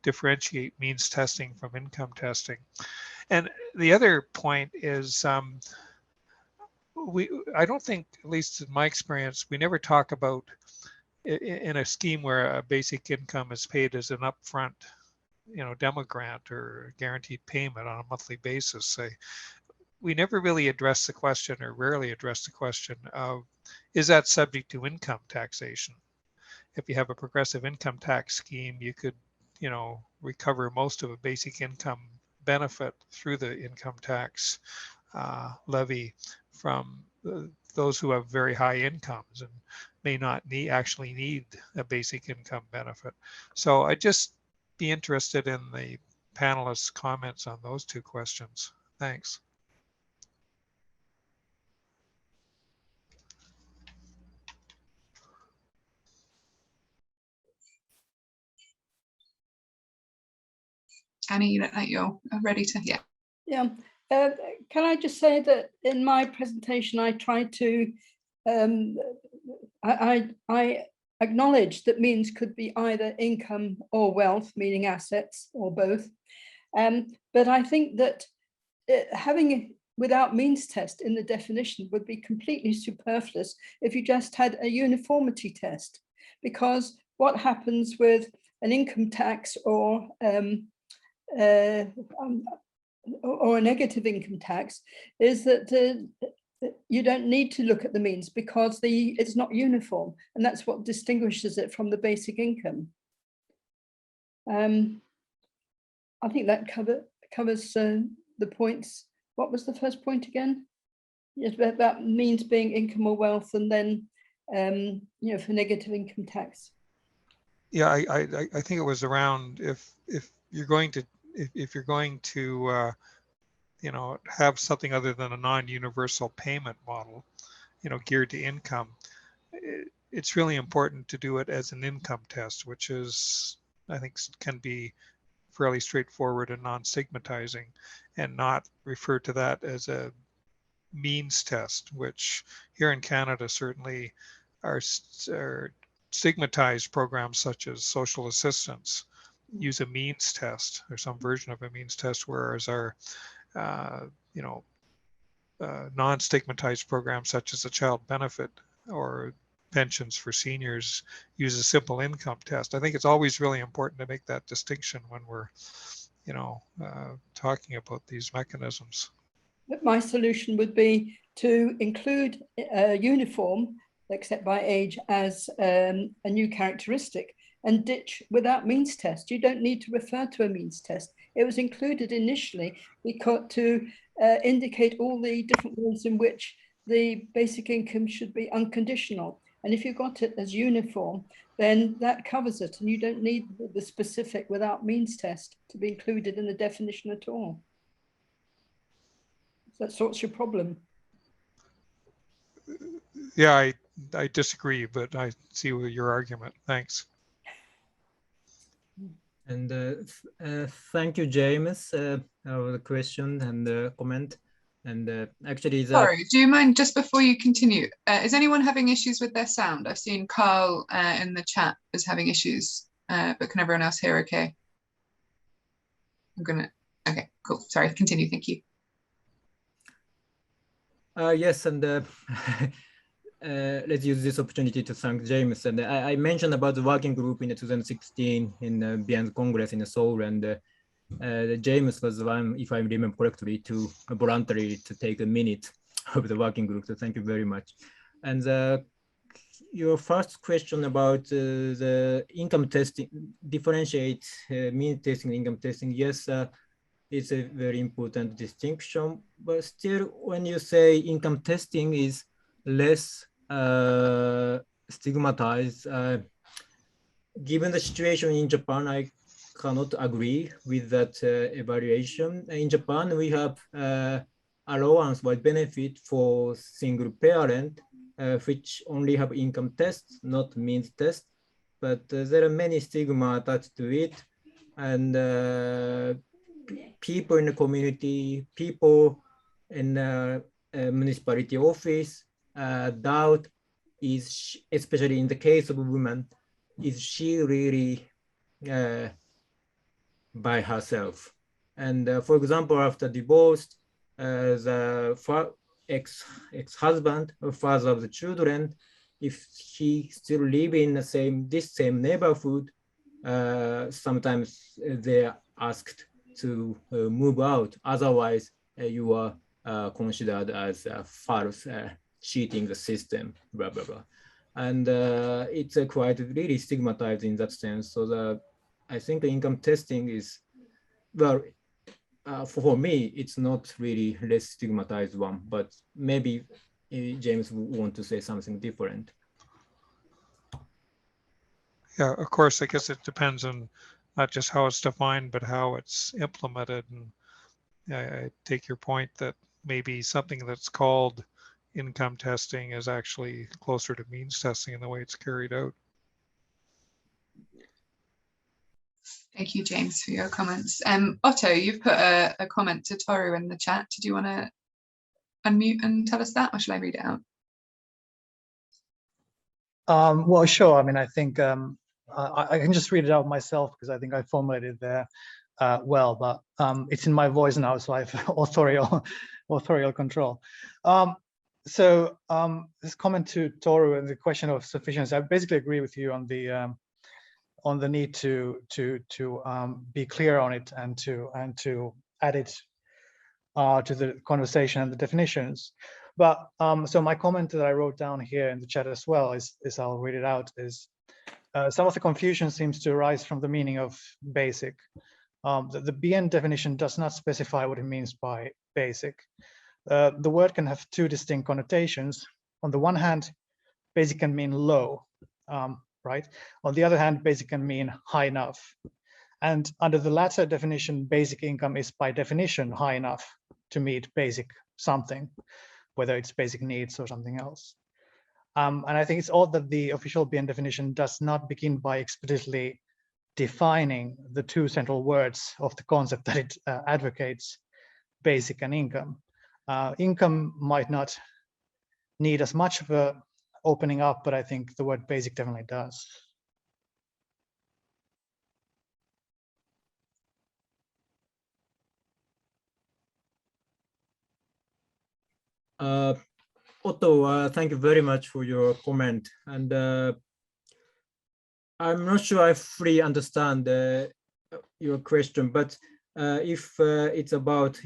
differentiate means testing from income testing. And the other point is, I don't think, at least in my experience, we never talk about in a scheme where a basic income is paid as an upfront, you know, demo grant or guaranteed payment on a monthly basis. We never really address the question, or rarely address the question of, is that subject to income taxation? If you have a progressive income tax scheme, you could, you know, recover most of a basic income benefit through the income tax levy from those who have very high incomes and may not actually need a basic income benefit. So I'd just be interested in the panelists' comments on those two questions. Thanks. Annie, you look like you're ready to, yeah. Yeah. Can I just say that in my presentation, I tried to, I acknowledge that means could be either income or wealth, meaning assets, or both. But I think that having without means test in the definition would be completely superfluous if you just had a uniformity test, because what happens with an income tax or a negative income tax is that you don't need to look at the means because it's not uniform, and that's what distinguishes it from the basic income. I think that covers the points. What was the first point again? Yes, about means being income or wealth, and then for negative income tax. Yeah, I think it was around if you're going to have something other than a non-universal payment model, geared to income, it's really important to do it as an income test, which is, I think, can be fairly straightforward and non-stigmatizing, and not refer to that as a means test, which here in Canada certainly are stigmatized programs such as social assistance use a means test or some version of a means test, whereas our non-stigmatized programs such as a child benefit or pensions for seniors use a simple income test. I think it's always really important to make that distinction when we're talking about these mechanisms. But my solution would be to include uniform, except by age, as a new characteristic, and ditch without means test. You don't need to refer to a means test. It was included initially to indicate all the different ways in which the basic income should be unconditional. And if you got it as uniform, then that covers it, and you don't need the specific without means test to be included in the definition at all. That sorts your problem. Yeah, I disagree, but I see your argument. Thanks. And thank you, James, for the question and the comment. And actually, sorry, do you mind just before you continue? Is anyone having issues with their sound? I've seen Carl in the chat is having issues, but can everyone else hear okay? Okay, cool. Sorry, continue. Thank you. Yes, and let's use this opportunity to thank James. And I mentioned about the working group in 2016 in Vienna Congress in Seoul, and James was the one, if I remember correctly, to voluntarily to take a minute of the working group. So thank you very much. And your first question about the income testing, differentiate mean testing, income testing. Yes, it's a very important distinction, but still when you say income testing is less stigmatized, given the situation in Japan, I cannot agree with that evaluation. In Japan, we have allowance by benefit for single parent, which only have income tests, not means test, but there are many stigma attached to it. And people in the community, people in the municipality office doubt is, especially in the case of women, is she really by herself? And for example, after divorce, the ex-husband or father of the children, if he still live in this same neighborhood, sometimes they are asked to move out. Otherwise, you are considered as false, cheating the system, blah, blah, blah. And it's quite really stigmatized in that sense. So I think income testing is, well, for me, it's not really less stigmatized one, but maybe James would want to say something different. Yeah, of course, I guess it depends on not just how it's defined, but how it's implemented. And I take your point that maybe something that's called income testing is actually closer to means testing in the way it's carried out. Thank you, James, for your comments. Otto, you've put a comment to Toru in the chat. Did you want to unmute and tell us that, or shall I read it out? Well, sure. I mean, I think I can just read it out myself because I think I formulated there well, but it's in my voice now, so I have authorial control. So this comment to Toru and the question of sufficiency, I basically agree with you on the need to be clear on it and to add it to the conversation and the definitions. But so my comment that I wrote down here in the chat as well is I'll read it out, is some of the confusion seems to arise from the meaning of basic. The BN definition does not specify what it means by basic. The word can have two distinct connotations. On the one hand, basic can mean low, right? On the other hand, basic can mean high enough. And under the latter definition, basic income is by definition high enough to meet basic something, whether it's basic needs or something else. And I think it's odd that the official BN definition does not begin by explicitly defining the two central words of the concept that it advocates, basic and income. Income might not need as much of a opening up, but I think the word basic definitely does. Otto, thank you very much for your comment. And I'm not sure I fully understand your question, but if it's about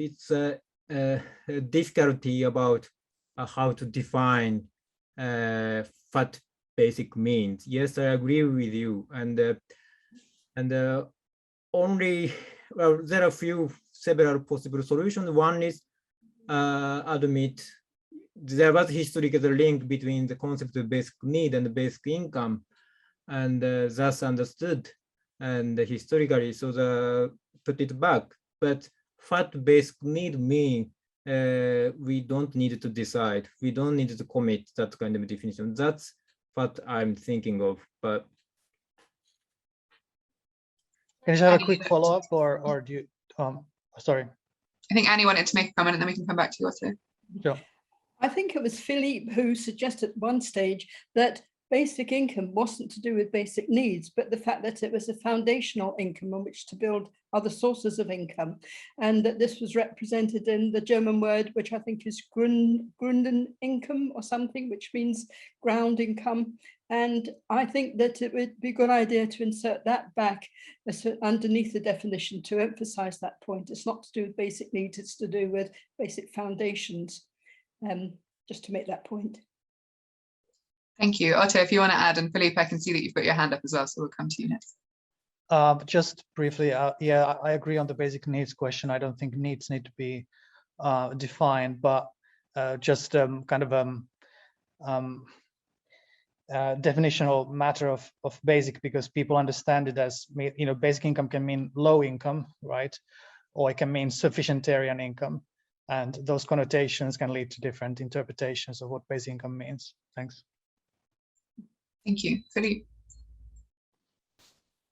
difficulty about how to define what basic means. Yes, I agree with you. And only, well, there are several possible solutions. One is admit there was historical link between the concept of basic need and basic income, and thus understood and historically, so put it back. But what basic need mean, we don't need to decide. We don't need to commit that kind of definition. That's what I'm thinking of. But can you have a quick follow-up, or do you? Sorry. I think Annie wanted to make a comment, and then we can come back to you, Otto. Sure. I think it was Philippe who suggested at one stage that basic income wasn't to do with basic needs, but the fact that it was a foundational income on which to build other sources of income. And that this was represented in the German word, which I think is Grunden income or something, which means ground income. And I think that it would be a good idea to insert that back underneath the definition to emphasize that point. It's not to do with basic needs, it's to do with basic foundations. Just to make that point. Thank you. Otto, if you want to add, and Philippe, I can see that you've got your hand up as well, so we'll come to you next. Just briefly, yeah, I agree on the basic needs question. I don't think needs need to be defined, but just kind of definitional matter of basic, because people understand it as, you know, basic income can mean low income, right? Or it can mean sufficientarian income. And those connotations can lead to different interpretations of what basic income means. Thanks. Thank you. Philippe.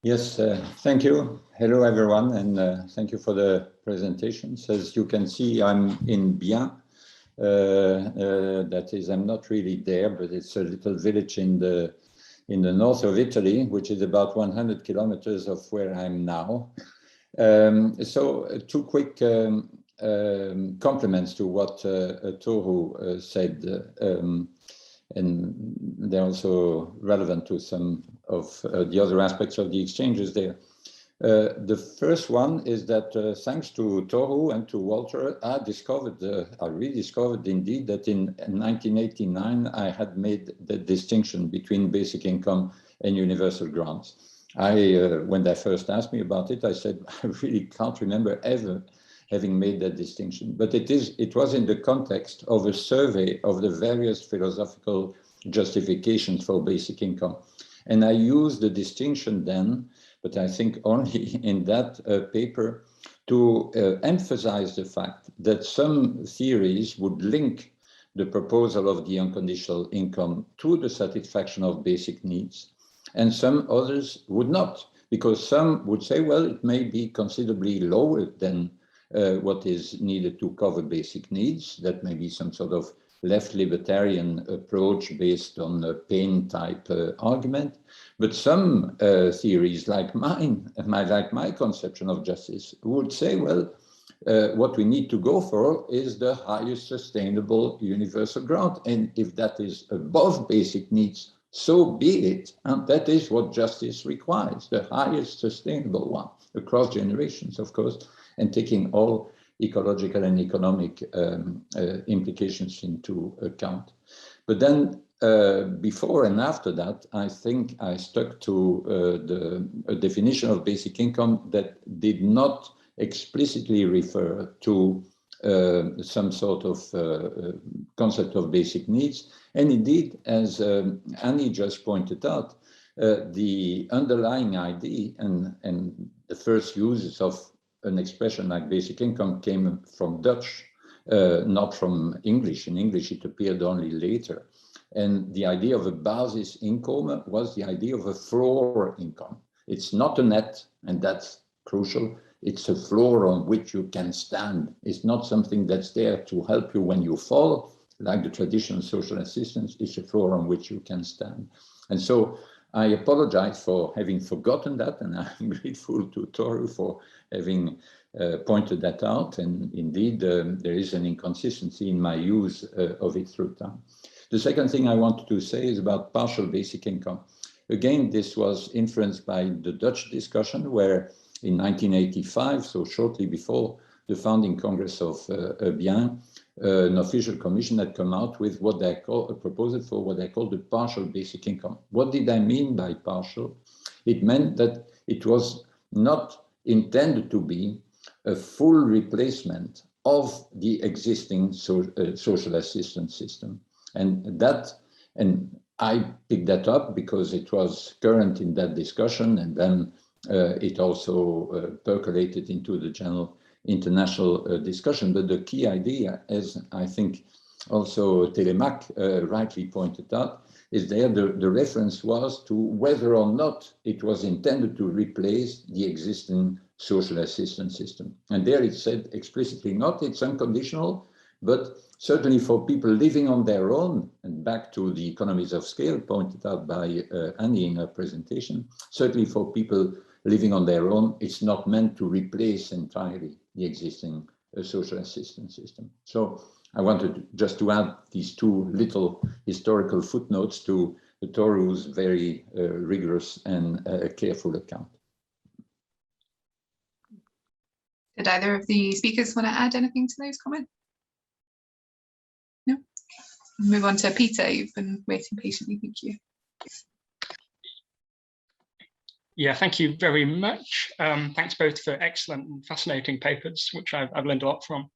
Yes, thank you. Hello, everyone, and thank you for the presentations. As you can see, I'm in Bien. That is, I'm not really there, but it's a little village in the north of Italy, which is about 100 kilometers of where I'm now. So two quick compliments to what Toru said, and they're also relevant to some of the other aspects of the exchanges there. The first one is that thanks to Toru and to Walter, I rediscovered indeed that in 1989 I had made the distinction between basic income and universal grants. When they first asked me about it, I said, I really can't remember ever having made that distinction, but it was in the context of a survey of the various philosophical justifications for basic income. And I used the distinction then, but I think only in that paper, to emphasize the fact that some theories would link the proposal of the unconditional income to the satisfaction of basic needs, and some others would not, because some would say, well, it may be considerably lower than what is needed to cover basic needs. That may be some sort of left libertarian approach based on a pain type argument. But some theories like mine, like my conception of justice, would say, well, what we need to go for is the highest sustainable universal grant. And if that is above basic needs, so be it. And that is what justice requires, the highest sustainable one across generations, of course, and taking all ecological and economic implications into account. But then before and after that, I think I stuck to the definition of basic income that did not explicitly refer to some sort of concept of basic needs. And indeed, as Annie just pointed out, the underlying idea and the first uses of an expression like basic income came from Dutch, not from English. In English, it appeared only later. And the idea of a basis income was the idea of a floor income. It's not a net, and that's crucial. It's a floor on which you can stand. It's not something that's there to help you when you fall, like the traditional social assistance. It's a floor on which you can stand. And so I apologize for having forgotten that, and I'm grateful to Toru for having pointed that out. And indeed, there is an inconsistency in my use of it through time. The second thing I wanted to say is about partial basic income. Again, this was influenced by the Dutch discussion, where in 1985, so shortly before the founding Congress of Bien, an official commission had come out with what they call a proposal for what they call the partial basic income. What did I mean by partial? It meant that it was not intended to be a full replacement of the existing social assistance system. And I picked that up because it was current in that discussion, and then it also percolated into the general international discussion. But the key idea, as I think also Telemac rightly pointed out, is there the reference was to whether or not it was intended to replace the existing social assistance system. And there it said explicitly not, it's unconditional, but certainly for people living on their own, and back to the economies of scale pointed out by Annie in her presentation, certainly for people living on their own, it's not meant to replace entirely the existing social assistance system. So I wanted just to add these two little historical footnotes to Toru's very rigorous and careful account. Did either of the speakers want to add anything to those comments? No? Move on to Peter. You've been waiting patiently. Thank you. Yeah, thank you very much. Thanks both for excellent and fascinating papers, which I've learned a lot from.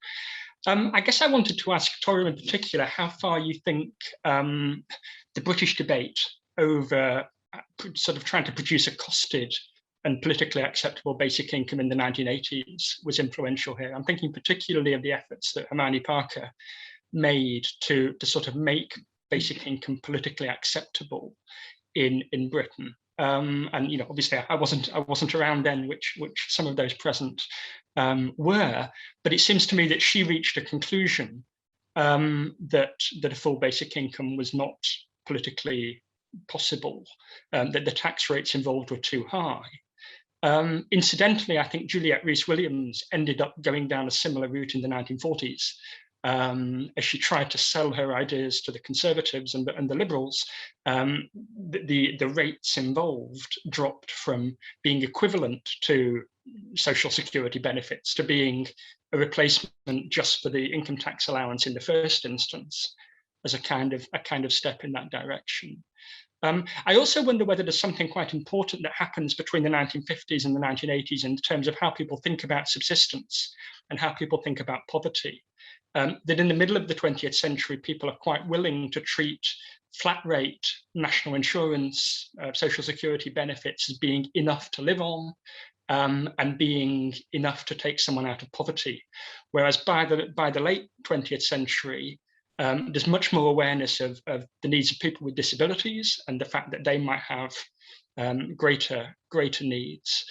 I guess I wanted to ask Toru in particular how far you think the British debate over sort of trying to produce a costed and politically acceptable basic income in the 1980s was influential here. I'm thinking particularly of the efforts that Hermione Parker made to sort of make basic income politically acceptable in Britain. And you know, obviously, I wasn't around then, which some of those present were. But it seems to me that she reached a conclusion that a full basic income was not politically possible, that the tax rates involved were too high. Incidentally, I think Juliette Rees-Williams ended up going down a similar route in the 1940s. As she tried to sell her ideas to the Conservatives and the Liberals, the rates involved dropped from being equivalent to social security benefits to being a replacement just for the income tax allowance in the first instance, as a kind of step in that direction. I also wonder whether there's something quite important that happens between the 1950s and the 1980s in terms of how people think about subsistence and how people think about poverty. That in the middle of the 20th century, people are quite willing to treat flat rate national insurance, social security benefits as being enough to live on and being enough to take someone out of poverty. Whereas by the late 20th century, there's much more awareness of the needs of people with disabilities and the fact that they might have greater needs,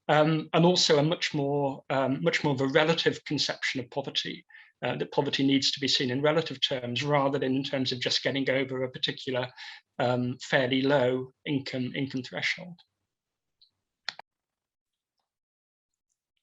and also a much more of a relative conception of poverty. That poverty needs to be seen in relative terms rather than in terms of just getting over a particular fairly low income threshold.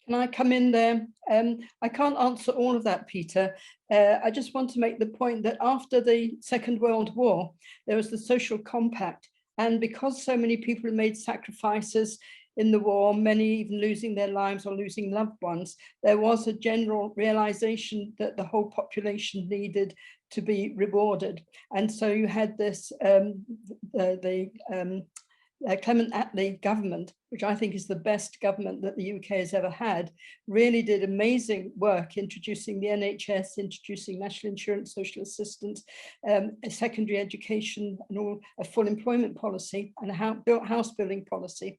Can I come in there? I can't answer all of that, Peter. I just want to make the point that after the Second World War, there was the social compact. And because so many people made sacrifices in the war, many even losing their lives or losing loved ones, there was a general realization that the whole population needed to be rewarded. And so you had this, Clement Attlee government, which I think is the best government that the UK has ever had, really did amazing work introducing the NHS, introducing national insurance, social assistance, a secondary education, and all a full employment policy and a house building policy.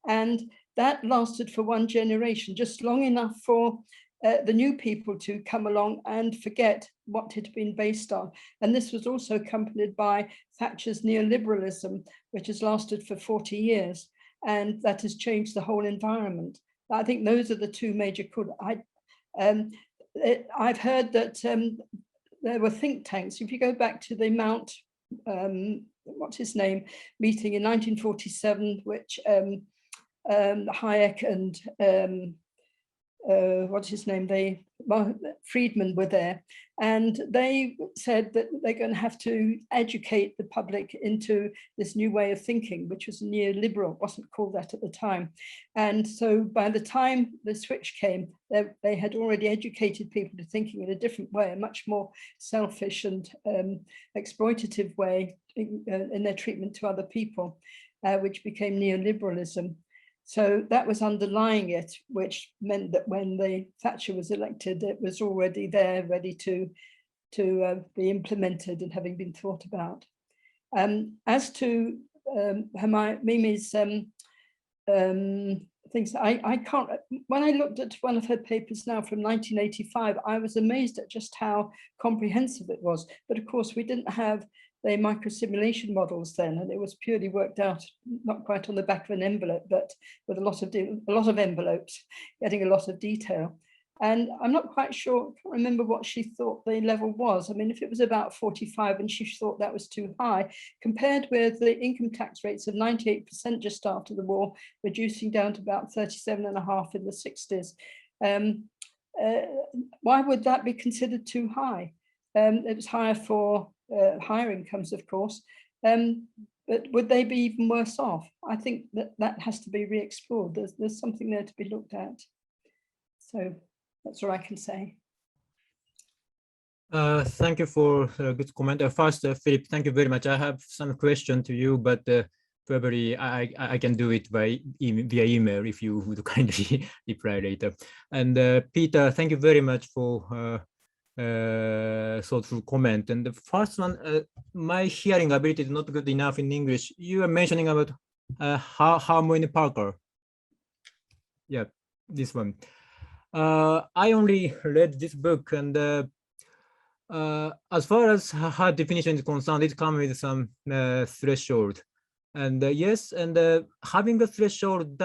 And that lasted for one generation, just long enough for the new people to come along and forget what it had been based on. And this was also accompanied by Thatcher's neoliberalism, which has lasted for 40 years. And that has changed the whole environment. I think those are the two major. I've heard that there were think tanks. If you go back to the Mount, what's his name, meeting in 1947, which Hayek and what's his name, Friedman were there, and they said that they're going to have to educate the public into this new way of thinking, which was neoliberal, wasn't called that at the time. And so by the time the switch came, they had already educated people to thinking in a different way, a much more selfish and exploitative way in their treatment to other people, which became neoliberalism. So that was underlying it, which meant that when Thatcher was elected, it was already there, ready to be implemented and having been thought about. As to Mimi's things, I can't, when I looked at one of her papers now from 1985, I was amazed at just how comprehensive it was. But of course, we didn't have the microsimulation models then, and it was purely worked out, not quite on the back of an envelope, but with a lot of envelopes, getting a lot of detail. And I'm not quite sure, I can't remember what she thought the level was. I mean, if it was about 45 and she thought that was too high, compared with the income tax rates of 98% just after the war, reducing down to about 37.5 in the 60s. Why would that be considered too high? It was higher for higher incomes, of course, but would they be even worse off? I think that has to be re-explored. There's something there to be looked at. So that's all I can say. Thank you for a good comment. First, Philip, thank you very much. I have some question to you, but probably I can do it via email if you would kindly reply later. And Peter, thank you very much for thoughtful comment. And the first one, my hearing ability is not good enough in English. You are mentioning about Harmony Parker. Yeah, this one. I only read this book, and as far as her definition is concerned, it comes with some threshold. And yes, and having a threshold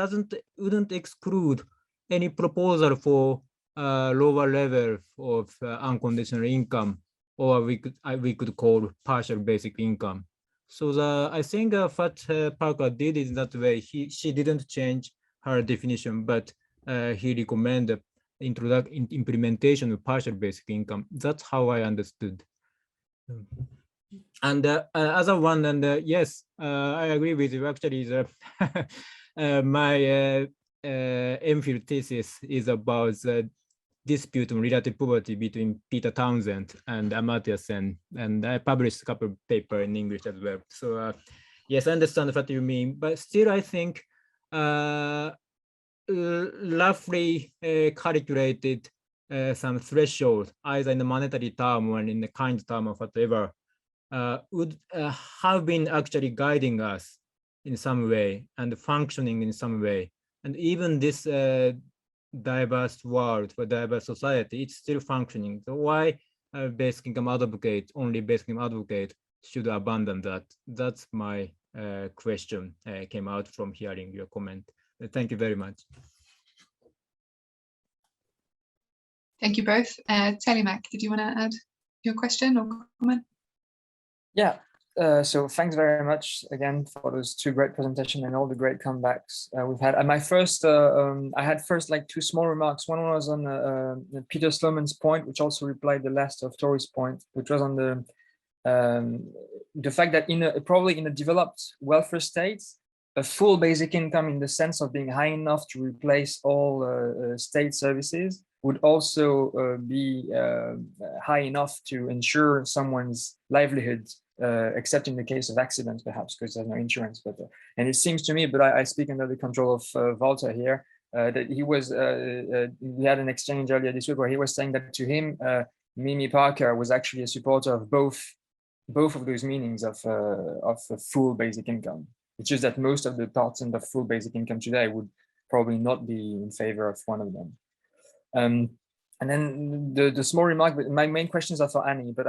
wouldn't exclude any proposal for lower level of unconditional income, or we could call partial basic income. So I think what Parker did is that way. She didn't change her definition, but he recommended implementation of partial basic income. That's how I understood. And other one, and yes, I agree with you. Actually, my MPhil thesis is about the dispute on relative poverty between Peter Townsend and Amartya Sen, and I published a couple of papers in English as well. So yes, I understand what you mean, but still I think roughly calculated some threshold, either in the monetary term or in the kind term or whatever, would have been actually guiding us in some way and functioning in some way. And even this diverse world for diverse society, it's still functioning. So why basic income advocate, only basic income advocate should abandon that? That's my question came out from hearing your comment. Thank you very much. Thank you both. Telemac, did you want to add your question or comment? Yeah, so thanks very much again for those two great presentations and all the great comebacks we've had. And my first, I had first like two small remarks. One was on Peter Sloman's point, which also replied the last of Tori's point, which was on the fact that probably in a developed welfare state, a full basic income in the sense of being high enough to replace all state services would also be high enough to ensure someone's livelihood, except in the case of accidents, perhaps, because there's no insurance. But and it seems to me, but I speak under the control of Walter here, that he was, we had an exchange earlier this week where he was saying that to him, Mimi Parker was actually a supporter of both of those meanings of a full basic income. It's just that most of the partisans of full basic income today would probably not be in favor of one of them. And then the small remark, but my main questions are for Annie, but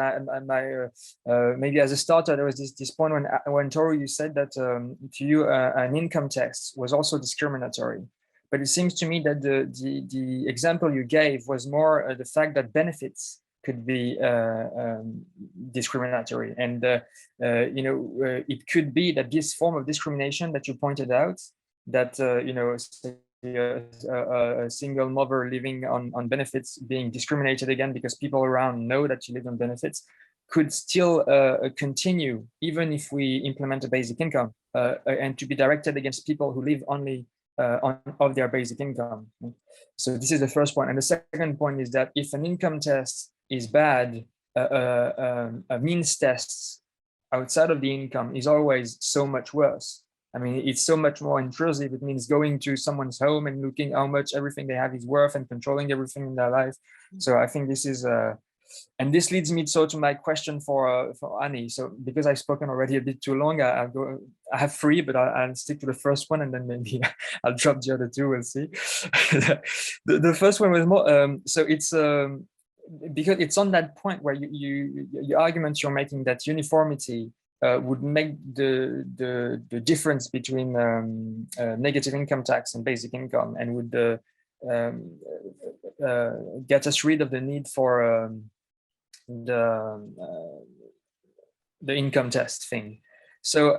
maybe as a starter, there was this point when Toru, you said that to you an income tax was also discriminatory. But it seems to me that the example you gave was more the fact that benefits could be discriminatory. And it could be that this form of discrimination that you pointed out, that a single mother living on benefits being discriminated against because people around know that you live on benefits, could still continue even if we implement a basic income, and to be directed against people who live only of their basic income. So this is the first point. And the second point is that if an income test is bad, a means test outside of the income is always so much worse. I mean, it's so much more intrusive. It means going to someone's home and looking how much everything they have is worth and controlling everything in their life. So I think this is, and this leads me to my question for Annie. So because I've spoken already a bit too long, I have three, but I'll stick to the first one and then maybe I'll drop the other two, we'll see. The first one was more, so it's, because it's on that point where your arguments you're making that uniformity would make the difference between negative income tax and basic income, and would get us rid of the need for the income test thing. So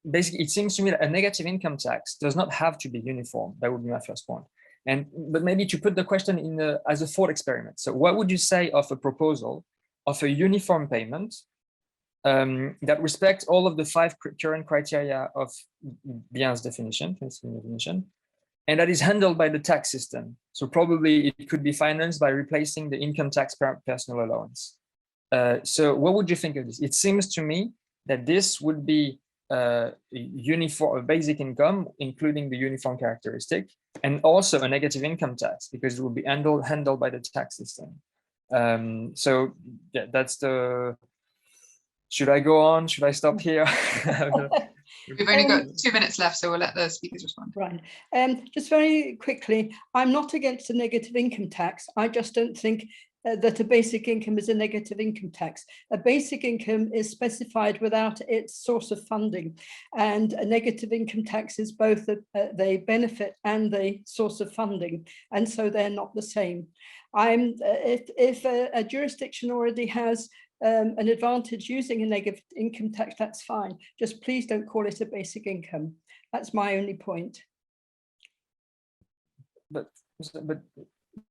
basically, it seems to me that a negative income tax does not have to be uniform. That would be my first point. But maybe to put the question in as a thought experiment. So what would you say of a proposal of a uniform payment that respects all of the 5 current criteria of Bien's definition, and that is handled by the tax system? So probably it could be financed by replacing the income tax personal allowance. So what would you think of this? It seems to me that this would be uniform basic income, including the uniform characteristic, and also a negative income tax, because it will be handled by the tax system. So yeah, that's the. Should I go on? Should I stop here? We've only got 2 minutes left, so we'll let the speakers respond. Right. Just very quickly, I'm not against a negative income tax. I just don't think that a basic income is a negative income tax. A basic income is specified without its source of funding, and a negative income tax is both the benefit and the source of funding, and so they're not the same. If a jurisdiction already has an advantage using a negative income tax, that's fine. Just please don't call it a basic income. That's my only point. But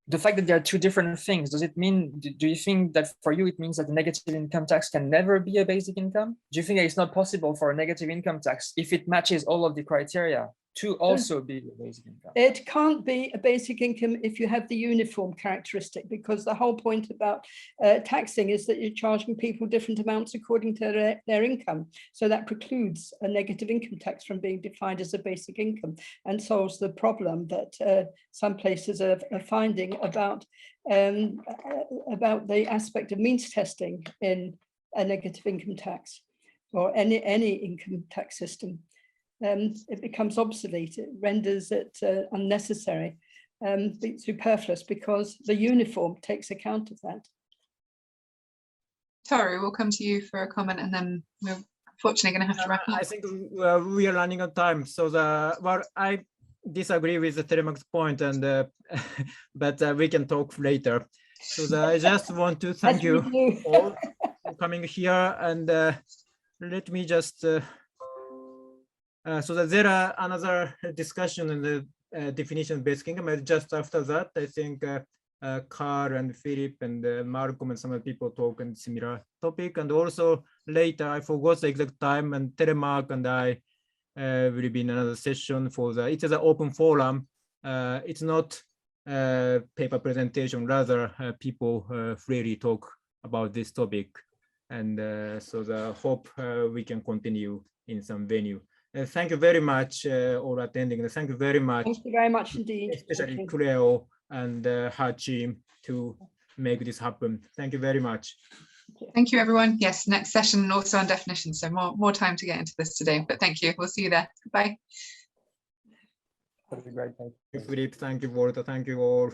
the fact that there are two different things, does it mean, do you think that for you it means that the negative income tax can never be a basic income? Do you think that it's not possible for a negative income tax, if it matches all of the criteria, to also be a basic income? It can't be a basic income if you have the uniform characteristic, because the whole point about taxing is that you're charging people different amounts according to their income. So that precludes a negative income tax from being defined as a basic income, and solves the problem that some places are finding about the aspect of means testing in a negative income tax, or any income tax system. It becomes obsolete. It renders it unnecessary, superfluous, because the uniform takes account of that. Toru, we'll come to you for a comment, and then we're unfortunately going to have to wrap up. I think we are running out of time. So I disagree with the Telemach's point, and but we can talk later. So I just want to thank you all for coming here, and let me just. So that there are another discussion in the definition of basic income. And just after that, I think Carl and Philip and Malcolm and some other people talk on similar topic. And also later, I forgot the exact time, and Telemach and I will be another session for the, it is an open forum. It's not paper presentation, rather people freely talk about this topic. And so the hope we can continue in some venue. Thank you very much all attending. Thank you very much. Thank you very much indeed. Especially Thank you. Cleo and her team to make this happen. Thank you very much. Thank you, everyone. Yes, next session also on definitions. So more time to get into this today. But thank you. We'll see you there. Bye. That'd be great. Thank you, Philip. Thank you, Walter. Thank you all.